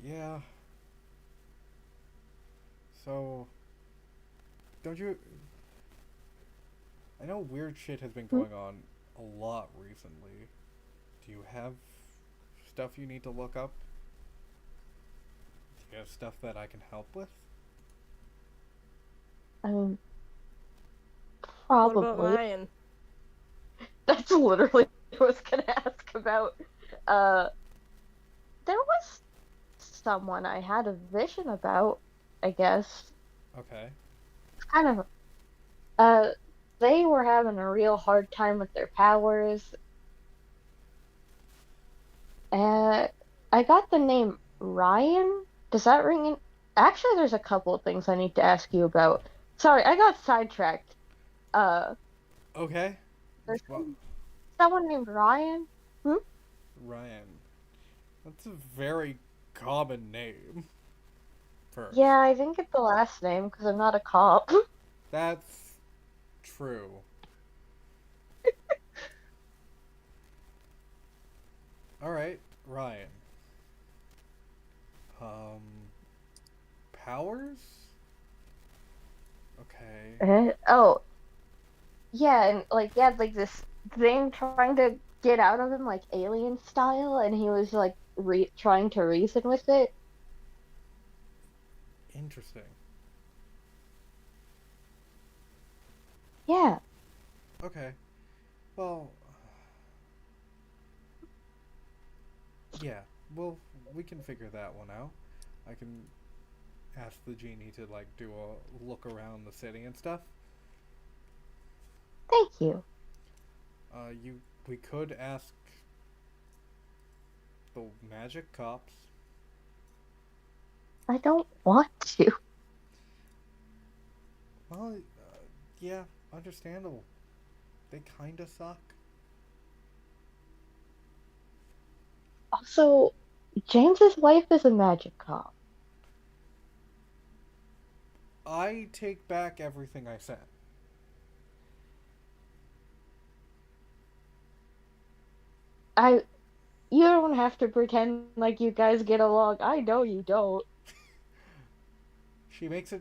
Yeah. So, don't you? I know weird shit has been Hmm? going on a lot recently. Do you have stuff you need to look up? Do you have stuff that I can help with? I mean, What about probably. Ryan? That's literally what I was gonna ask about. Uh, there was someone I had a vision about, I guess. Okay. It's kind of, uh, they were having a real hard time with their powers. Uh, I got the name Ryan. Does that ring in? Actually, there's a couple of things I need to ask you about. Sorry, I got sidetracked. Uh, Okay. there's Well, someone named Ryan. Hmm? Ryan. That's a very common name. Yeah, First. I didn't get the last name because I'm not a cop. That's true. Alright, Ryan. Um, powers? Okay. Oh, yeah, and like he had like this thing trying to get out of him, like alien style, and he was like trying to reason with it. Interesting. Yeah, Okay. Well, yeah. Well, we can figure that one out. I can ask the genie to like do a look around the city and stuff. thank you. We could ask the magic cops. I don't want to. Well, yeah, understandable. They kinda suck. Also, James's wife is a magic cop. I take back everything I said. I You don't have to pretend like you guys get along. I know you don't. She makes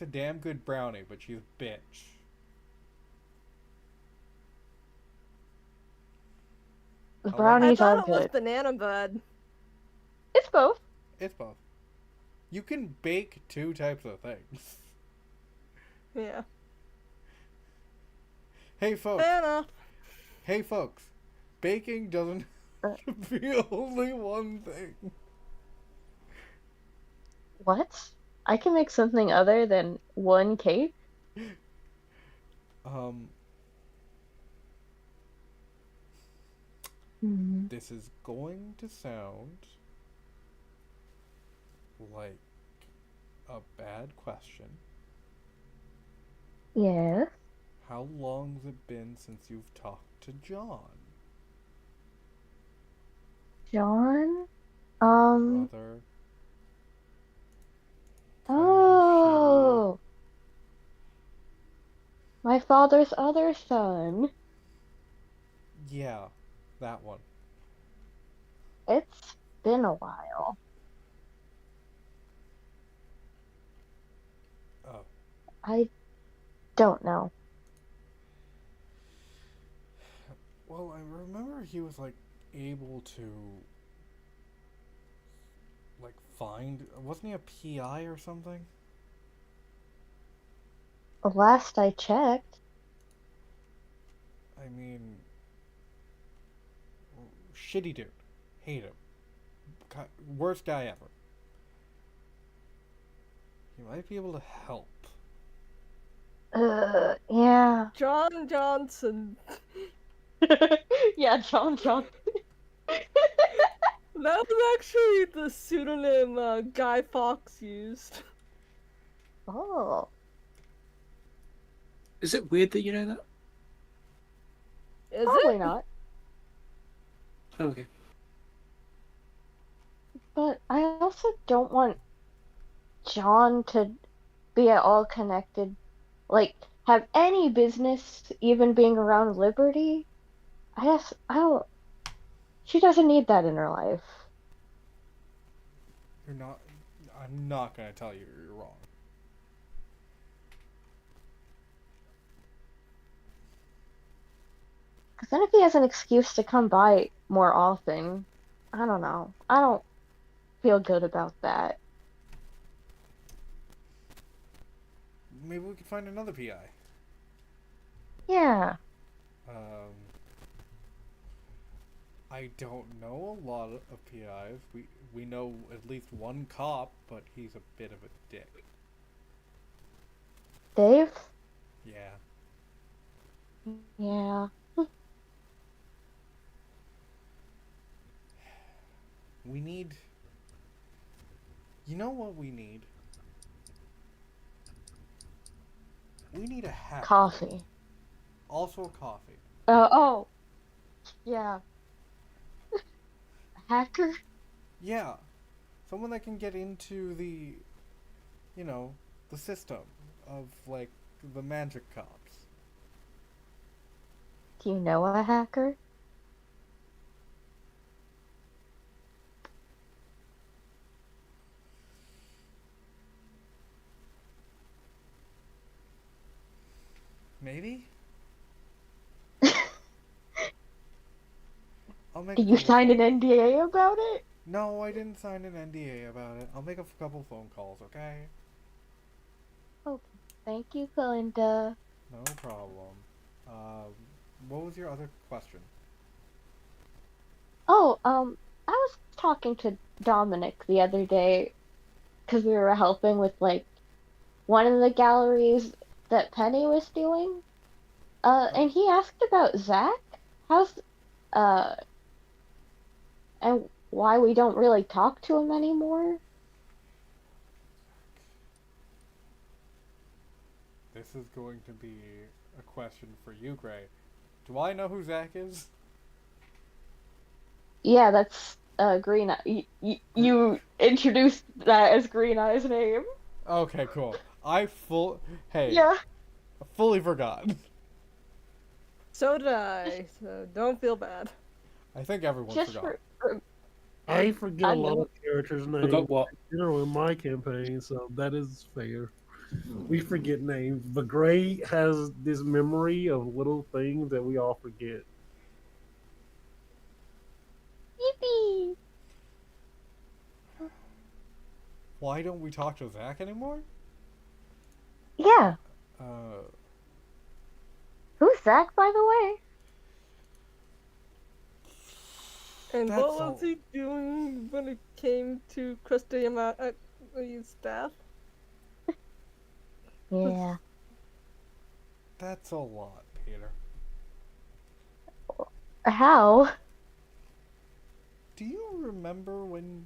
a damn good brownie, but she's a bitch. The However, I brownies are thought it was good. banana bread. It's both. it's both. You can bake two types of things. Yeah. Hey folks, Fair enough. hey folks, baking doesn't Uh, have to be only one thing. what? I can make something other than one cake? Um, Hmm. this is going to sound like a bad question. Yes. How long's it been since you've talked to John? John? Your Um, brother? Kind of shitty. oh, my father's other son. Yeah, that one. It's been a while. Oh. I don't know. Well, I remember he was like able to like find. Wasn't he a PI or something? Last I checked, I mean, shitty dude. Hate him. Worst guy ever. He might be able to help. yeah. John Johnson. Yeah, John. That was actually the pseudonym Guy Fawkes used. Oh, Is it weird that you know that? Is Probably it? not. Okay. But I also don't want John to be at all connected, like have any business even being around Liberty. I don't. She doesn't need that in her life. You're not. I'm not gonna tell you you're wrong. Because then if he has an excuse to come by more often, I don't know. I don't feel good about that. Maybe we could find another PI. Yeah. Um, I don't know a lot of PIs. We know at least one cop, but he's a bit of a dick. Dave? Yeah. Yeah. We need. You know what we need? We need a hacker. Coffee. Also a coffee. Oh, yeah. Hacker? Yeah. Someone that can get into the, you know, the system of, like, the magic cops. Do you know a hacker? Maybe? I'll make a Did you couple sign phone. an NDA about it? No, I didn't sign an NDA about it. I'll make a couple phone calls, okay? Oh, thank you, Belinda. No problem. Um, what was your other question? Oh, I was talking to Dominic the other day because we were helping with like one of the galleries that Penny was doing. Oh, And he asked about Zach. How's uh and why we don't really talk to him anymore? this is going to be a question for you, Gray. Do I know who Zach is? Yeah, that's Green Eye. Gr- You introduced that as Green Eye's name. Okay, cool. Hey, Yeah, I fully forgot. So did I. So don't feel bad. I think everyone just forgot. I forget a I lot know. of characters' names, Forgot what? you know, in my campaign, so that is fair. We forget names, but Gray has this memory of little things that we all forget. Yippee! Why don't we talk to Zach anymore? Yeah, Uh, who's Zach, by the way? And what that's was all. he doing when it came to Krista Yamato's staff? Yeah. That's a lot, Peter. How? Do you remember when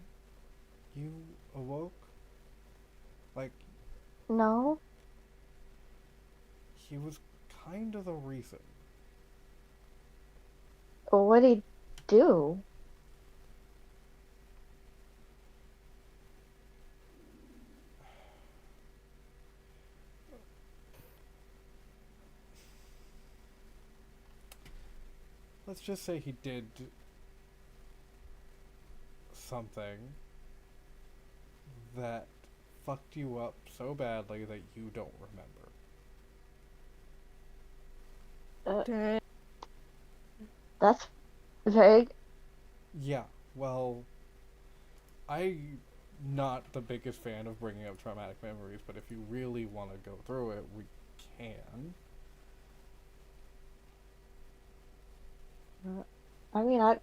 you awoke? Like, No. he was kind of the reason. What'd he do? Let's just say he did something that fucked you up so badly that you don't remember. Dang. That's vague. Yeah, well, I'm not the biggest fan of bringing up traumatic memories, but if you really want to go through it, we can. I mean, I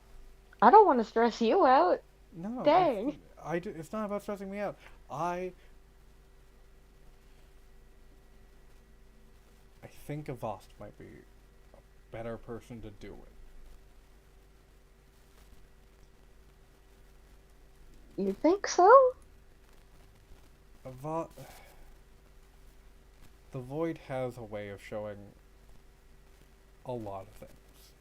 don't want to stress you out. No, Dang. it's not about stressing me out. I I think Avast might be a better person to do it. You think so? Avast, the Void has a way of showing a lot of things.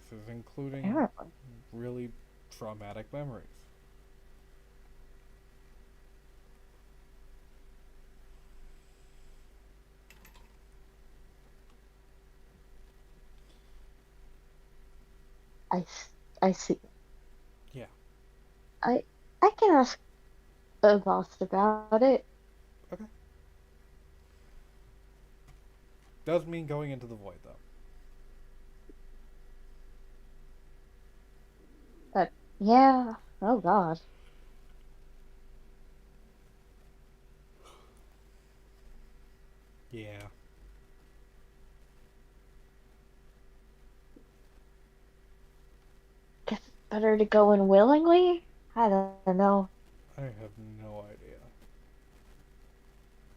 experiences, including Apparently. really traumatic memories. I see. Yeah. I I can ask the boss about it. Okay. Does mean going into the void, though. But yeah. Oh God. Yeah. Guess it's better to go in willingly. I don't know. I have no idea.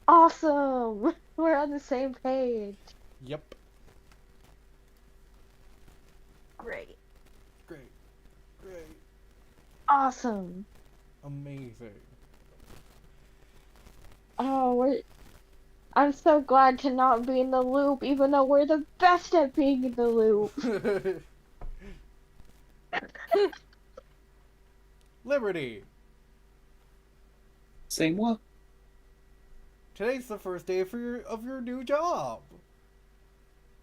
Awesome. We're on the same page. Yep. Great. Great. Great. Awesome. Amazing. Oh, I'm so glad to not be in the loop, even though we're the best at being in the loop. Liberty! Saying what? Today's the first day of your new job.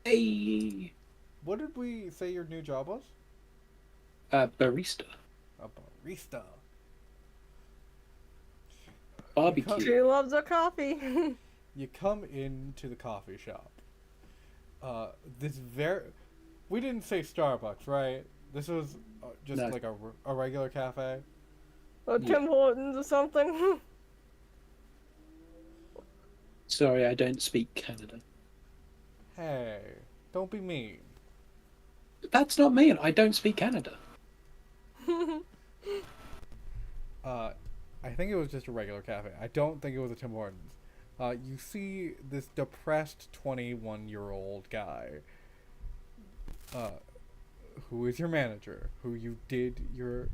Hey, What did we say your new job was? barista, A barista. barbecue. She loves her coffee. You come into the coffee shop. This very. We didn't say Starbucks, right? This was just No. like a regular cafe. Or Yeah. Tim Hortons or something. Sorry, I don't speak Canada. Hey, don't be mean. That's not me, and I don't speak Canada. I think it was just a regular cafe. I don't think it was a Tim Hortons. You see this depressed 21-year-old guy, who is your manager, who you did your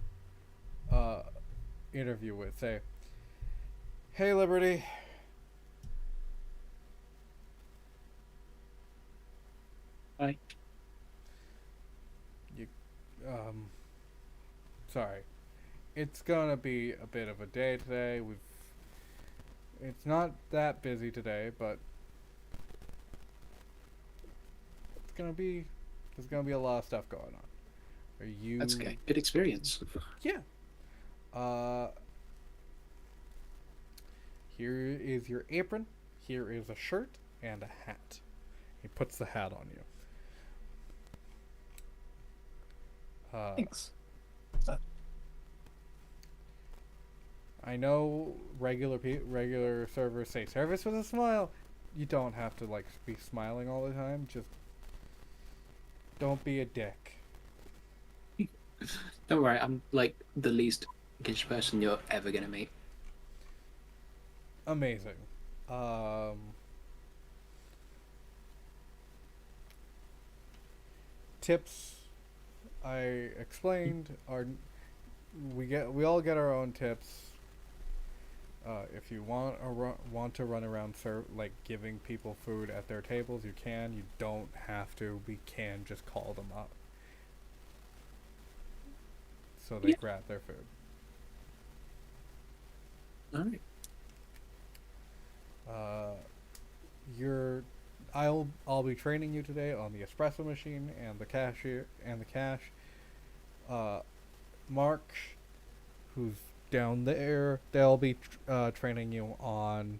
interview with, say, "Hey, Liberty, Hi. you, sorry, it's gonna be a bit of a day today. It's not that busy today, but there's gonna be a lot of stuff going on. Are you? That's okay. Good experience. Yeah. Uh, here is your apron. Here is a shirt and a hat. He puts the hat on you. Thanks. I know regular servers say service with a smile. You don't have to like be smiling all the time. Just don't be a dick. Don't worry, I'm like the least engaged person you're ever gonna meet. Amazing. Tips I explained are we all get our own tips. If you want to run around like giving people food at their tables, you can. You don't have to. We can just call them up so they Yeah. grab their food. Alright. I'll be training you today on the espresso machine and the cashier and the cash. Mark, who's down there, they'll be training you on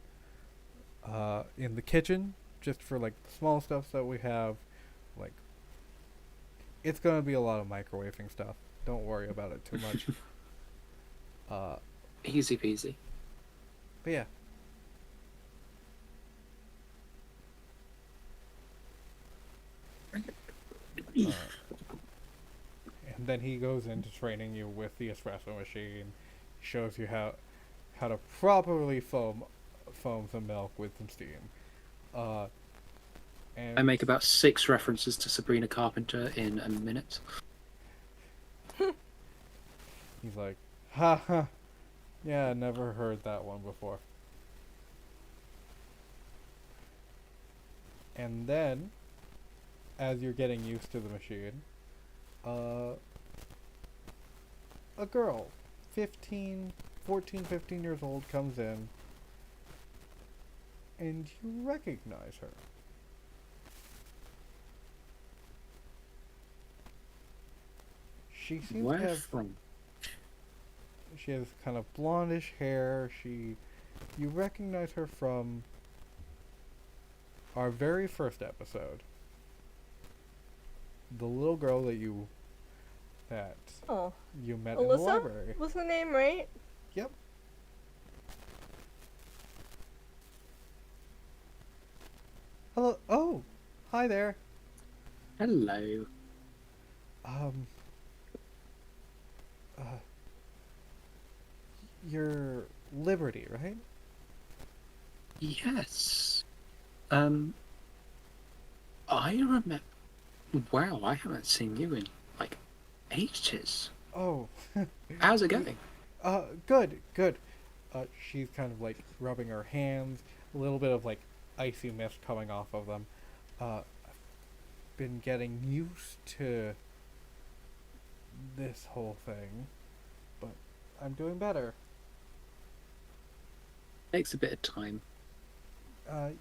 in the kitchen, just for like small stuff that we have. Like, it's gonna be a lot of microwaving stuff. Don't worry about it too much. Easy peasy. But yeah. And then he goes into training you with the espresso machine. Shows you how to properly foam some milk with some steam. And I make about 6 references to Sabrina Carpenter in a minute. he's like, ha ha, yeah, I never heard that one before. And then, as you're getting used to the machine, uh, a girl, 15 years old, comes in, and you recognize her. She seems to Where have, from? she has kind of blondish hair. You recognize her from our very first episode. The little girl that Oh, you met in the Alyssa? library. Was the name right? Yep. Hello. Oh, hi there. Hello. Um. Uh. You're Liberty, right? Yes. I remember. Wow, I haven't seen you in like ages. Oh. How's it going? Good, good. She's kind of like rubbing her hands, a little bit of like icy mist coming off of them. I've been getting used to this whole thing, but I'm doing better. Takes a bit of time.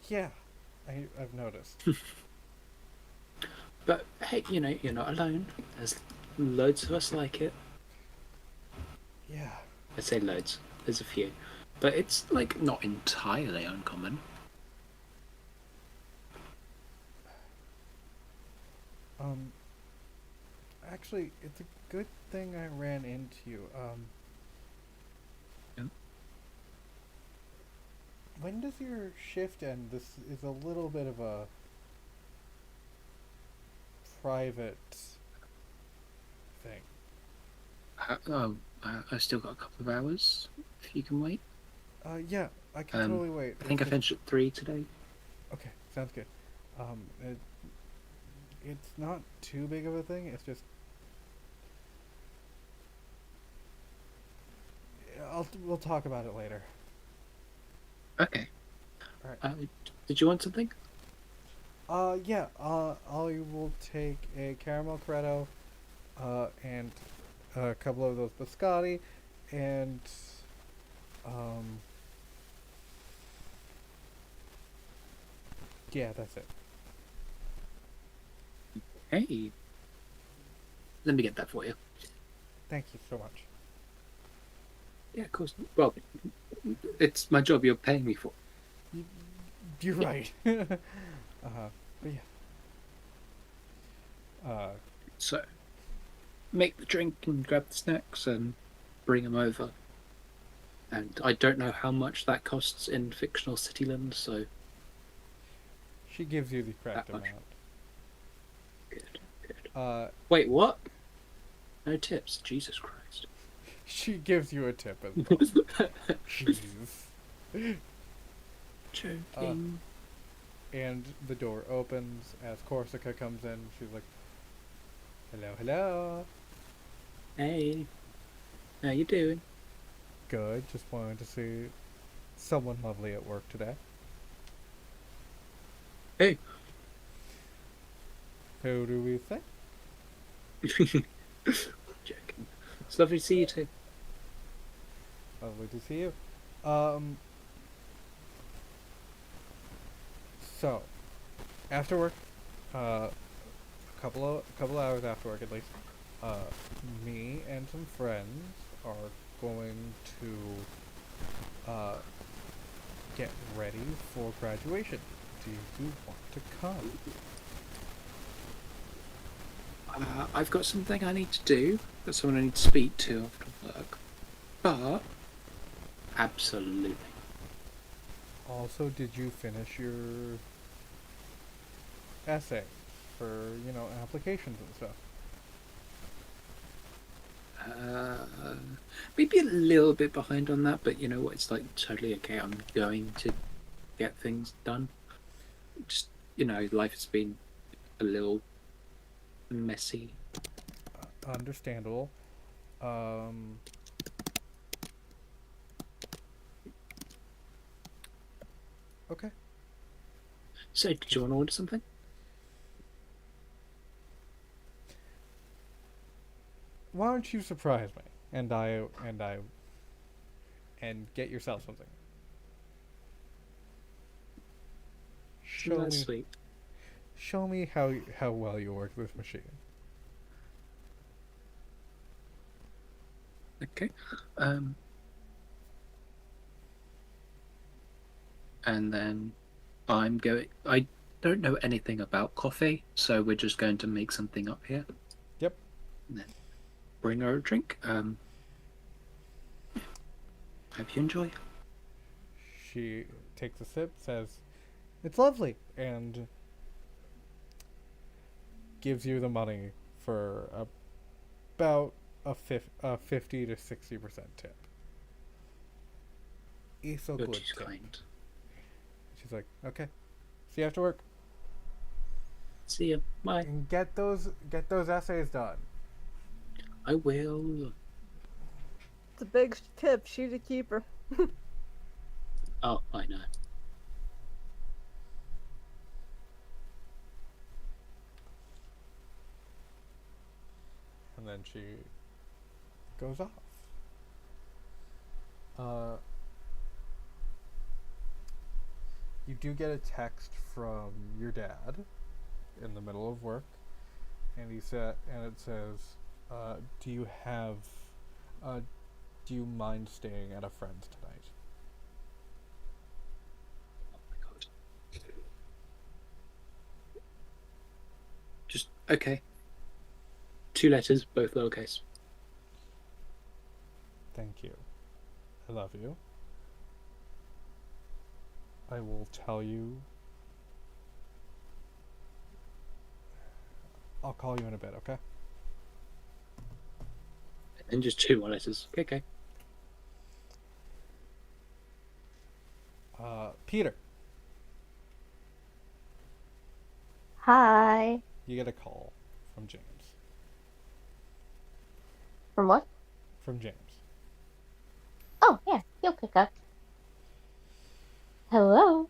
Yeah, I've noticed. But hey, you're not alone. There's loads of us like it. Yeah. I say loads. There's a few. But it's like not entirely uncommon. Um, Actually, it's a good thing I ran into you. Yeah. When does your shift end? This is a little bit of a private thing. I've still got a couple of hours. If you can wait. Yeah, I can totally wait. I think I finished at 3 today. Okay, sounds good. It, it's not too big of a thing. It's just we'll talk about it later. Okay. All right. Did you want something? Yeah. I will take a caramel Corretto, and a couple of those biscotti, and yeah, that's it. Hey. Let me get that for you. Thank you so much. Yeah, of course. Well, it's my job you're paying me for. You're right. But yeah. So, make the drink and grab the snacks and bring them over. And I don't know how much that costs in fictional Cityland, so She gives you the correct That much. amount. good. Wait, what? No tips. Jesus Christ. She gives you a tip as well. Jeez. Joking. And the door opens as Corsica comes in. She's like, "Hello, hello." Hey. How you doing? Good. Just wanted to see someone lovely at work today. Hey. Who do we think? Joking. It's lovely to see you too. Lovely to see you. So, after work, a couple hours after work at least, me and some friends are going to get ready for graduation. Do you want to come? I've got something I need to do. Got someone I need to speak to after work. But absolutely. Also, did you finish your essay for, applications and stuff? Maybe a little bit behind on that, but you know what? It's like totally okay. I'm going to get things done. Just life has been a little messy. Understandable. Okay. So, did you want to order something? why don't you surprise me and get yourself something? Show That's me sweet. show me how well you work this machine. Okay. And then I'm going. I don't know anything about coffee, so we're just going to make something up here. Yep. And then bring her a drink. Hope you enjoy. She takes a sip, says, "It's lovely," and gives you the money for about a 50 to 60% tip. It's a You're good too tip. kind. She's like, "Okay, see you after work, See you. Bye. and get those essays done." I will. It's a big tip. She's a keeper. Oh, I know. And then she goes off. You do get a text from your dad in the middle of work, and it says, "Do you have, do you mind staying at a friend's tonight?" Oh my god. Just okay. 2 letters, both lowercase. Thank you. I love you. I will tell you. I'll call you in a bit, okay? And just 2 more letters. Okay. Peter, Hi. you get a call from James. From what? From James. Oh, yeah, he'll pick up. Hello?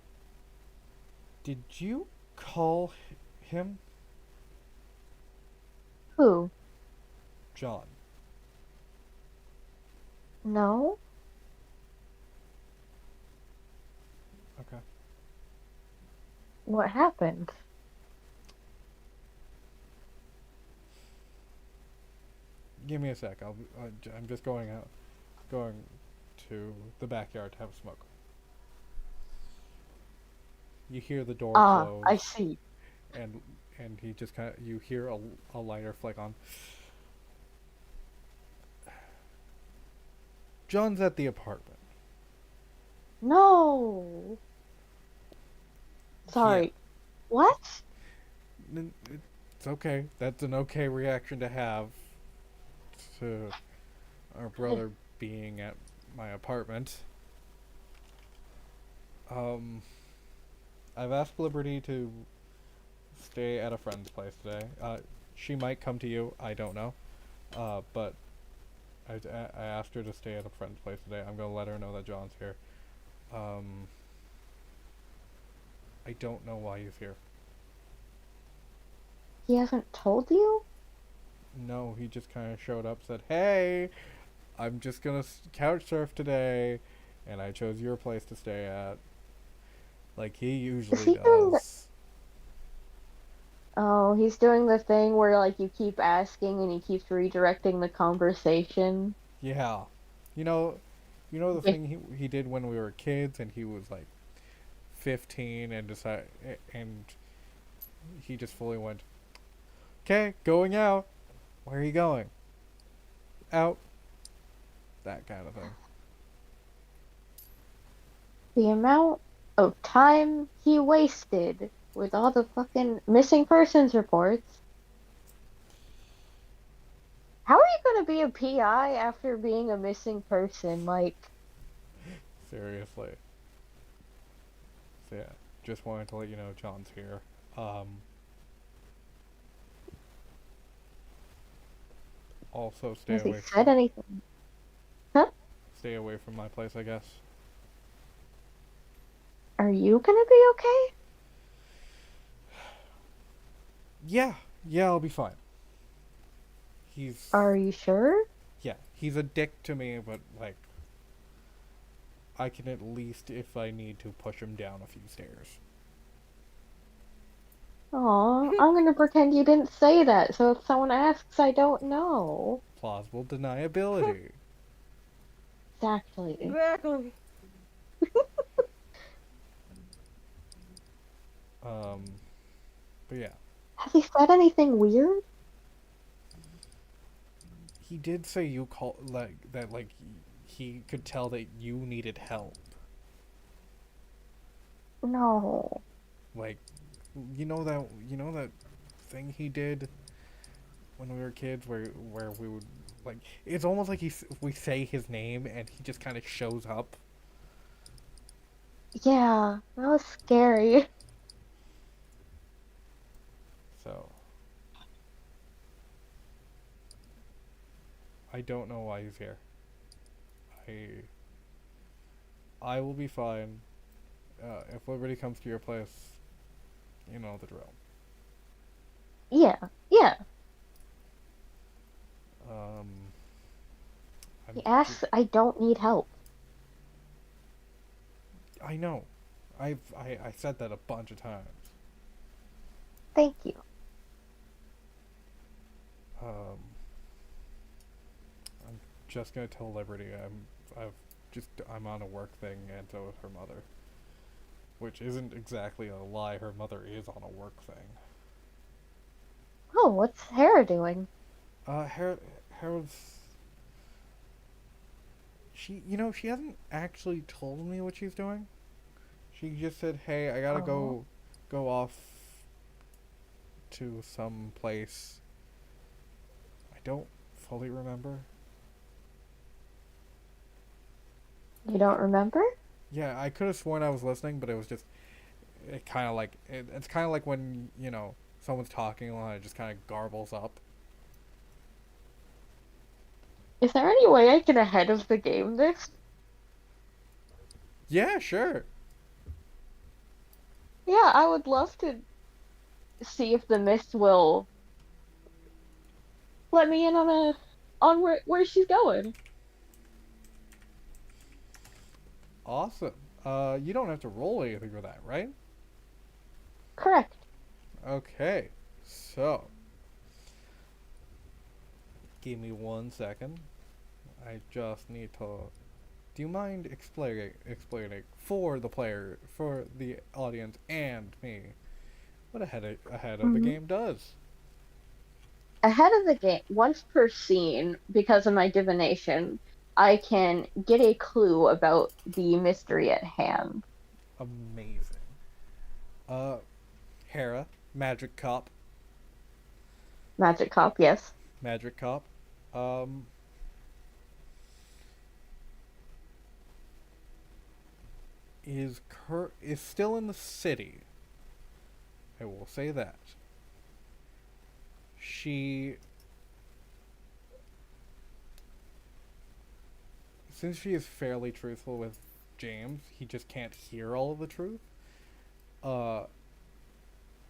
Did you call him? Who? John. No? Okay. What happened? Give me a sec. I'm just going to the backyard to have a smoke. You hear the door close, I see. and he just you hear a lighter flick on. John's at the apartment. No. Sorry. What? It's okay. That's an okay reaction to have to our brother being at my apartment. I've asked Liberty to stay at a friend's place today. She might come to you. I don't know. But I asked her to stay at a friend's place today. I'm gonna let her know that John's here. I don't know why he's here. He hasn't told you? No, he just kind of showed up, said, "Hey, I'm just gonna couch surf today, and I chose your place to stay at," like he usually does. Oh, he's doing the thing where like you keep asking and he keeps redirecting the conversation. Yeah, you know, the thing he did when we were kids, and he was like 15 and he just fully went, "Okay, going out. Where are you going?" "Out." That kind of thing. The amount of time he wasted with all the fucking missing persons reports. How are you gonna be a PI after being a missing person? Like, Seriously. So yeah, just wanted to let you know John's here. Also has he said anything? Huh? stay away from my place, I guess. Are you gonna be okay? Yeah, I'll be fine. He's Are you sure? yeah, he's a dick to me, but like I can at least, if I need to, push him down a few stairs. Aw, I'm gonna pretend you didn't say that, so if someone asks, I don't know. Plausible deniability. Exactly. Exactly. Um, but yeah, Has he said anything weird? he did say you call like that. Like he could tell that you needed help. No. Like you know that thing he did when we were kids, where we would like. It's almost like we say his name and he just kind of shows up. Yeah, that was scary. So I don't know why he's here. I I will be fine. If Liberty comes to your place, you know the drill. Yeah, yeah. Um, I'm He asks, I don't need help. I know. I said that a bunch of times. Thank you. Um, I'm just gonna tell Liberty I'm on a work thing, and so is her mother, which isn't exactly a lie. Her mother is on a work thing. Oh, what's Hera doing? Harold's she hasn't actually told me what she's doing. She just said, "Hey, I gotta Oh, go off to some place." I don't fully remember. you don't remember? Yeah, I could have sworn I was listening, but it was just it's kind of like when someone's talking a lot, it just kind of garbles up. Is there any way I can ahead of the game this? Yeah, sure. Yeah, I would love to see if the mist will let me in on where she's going. Awesome. You don't have to roll anything for that, right? Correct. Okay. So, give me 1 second. I just need to. Do you mind explaining for the player, for the audience, and me what ahead of the Mhm. game does? Ahead of the game, once per scene, because of my divination, I can get a clue about the mystery at hand. Amazing. Uh, Hera, magic cop, Magic cop, yes. magic cop. Um, is still in the city. I will say that. She Since she is fairly truthful with James, he just can't hear all of the truth. Uh,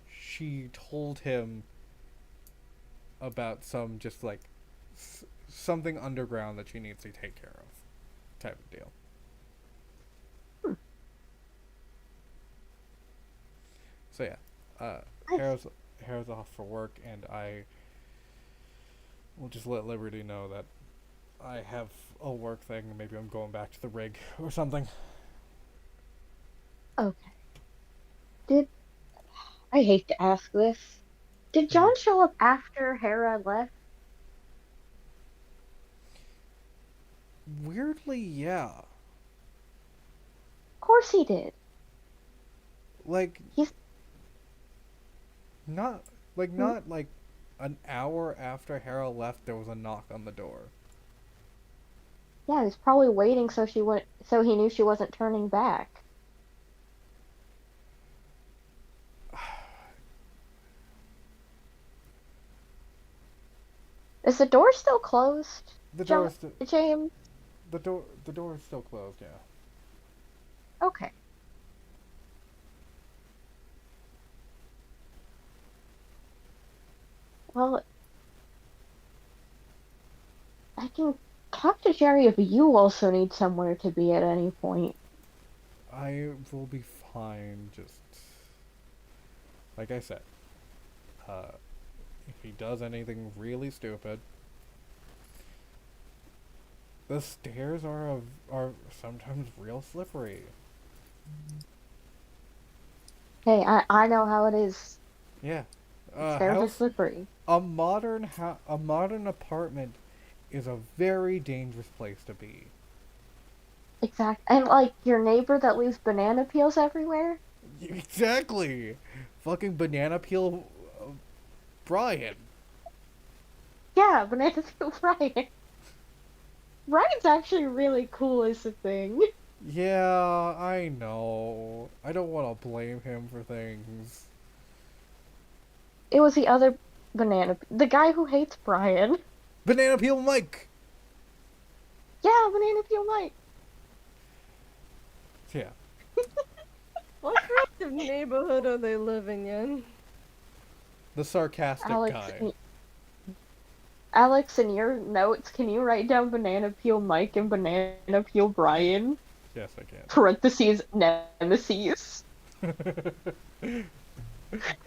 she told him about some just like something underground that she needs to take care of, type of deal. Hmm. So yeah, Nice. Hera's off for work, and I will just let Liberty know that I have a work thing. Maybe I'm going back to the rig or something. Okay. Did I hate to ask this? Did Hmm. John show up after Hera left? Weirdly, yeah. Of course he did. Like He's not hmm? not like an hour after Hera left, there was a knock on the door. Yeah, he was probably waiting so he knew she wasn't turning back. Is the door still closed? The door John is st- James? the door is still closed. Yeah. Okay. Well, I can talk to Jerry if you also need somewhere to be at any point. I will be fine. Just like I said, uh, if he does anything really stupid, the stairs are sometimes real slippery. Hey, I know how it is. Yeah, Stairs are house slippery. a modern apartment is a very dangerous place to be. Exact. And like your neighbor that leaves banana peels everywhere? Exactly, fucking banana peel, Brian. Yeah, banana peel Ryan. Ryan's actually really cool as a thing. Yeah, I know. I don't want to blame him for things. It was the other the guy who hates Brian. Banana peel Mike. Yeah, banana peel Mike. Yeah. What kind of neighborhood are they living in? The sarcastic Alex, kind. Alex, in your notes, can you write down banana peel Mike and banana peel Brian? Yes, I Parentheses nemesis. can.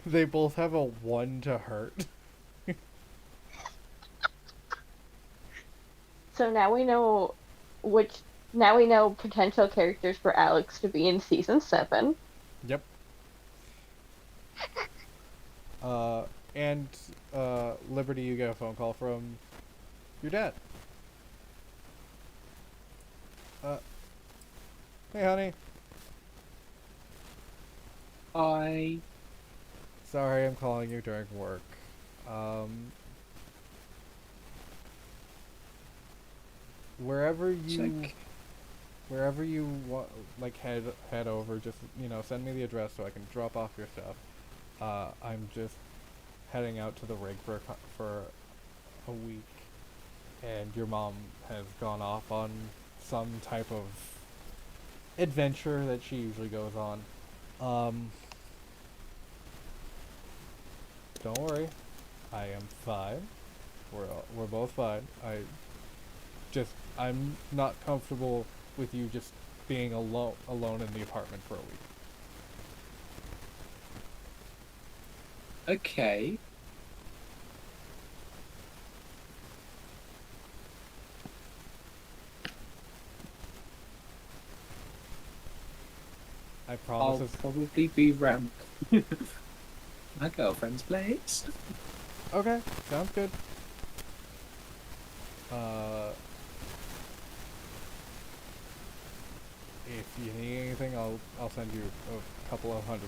They both have a 1 to hurt. So now we know which. Now we know potential characters for Alex to be in season 7. Yep. Uh, and, Liberty, you get a phone call from your dad. Uh, hey, honey. I Sorry I'm calling you during work. Um, wherever you check. wherever you want, like head over, just send me the address so I can drop off your stuff. I'm just heading out to the rig for a week, and your mom has gone off on some type of adventure that she usually goes on. Um, don't worry, I am fine. We're both fine. I'm not comfortable with you just being alone in the apartment for a week. Okay. I promise. I'll probably be round my girlfriend's place. Okay, sounds good. Uh, if you need anything, I'll send you a couple of $100,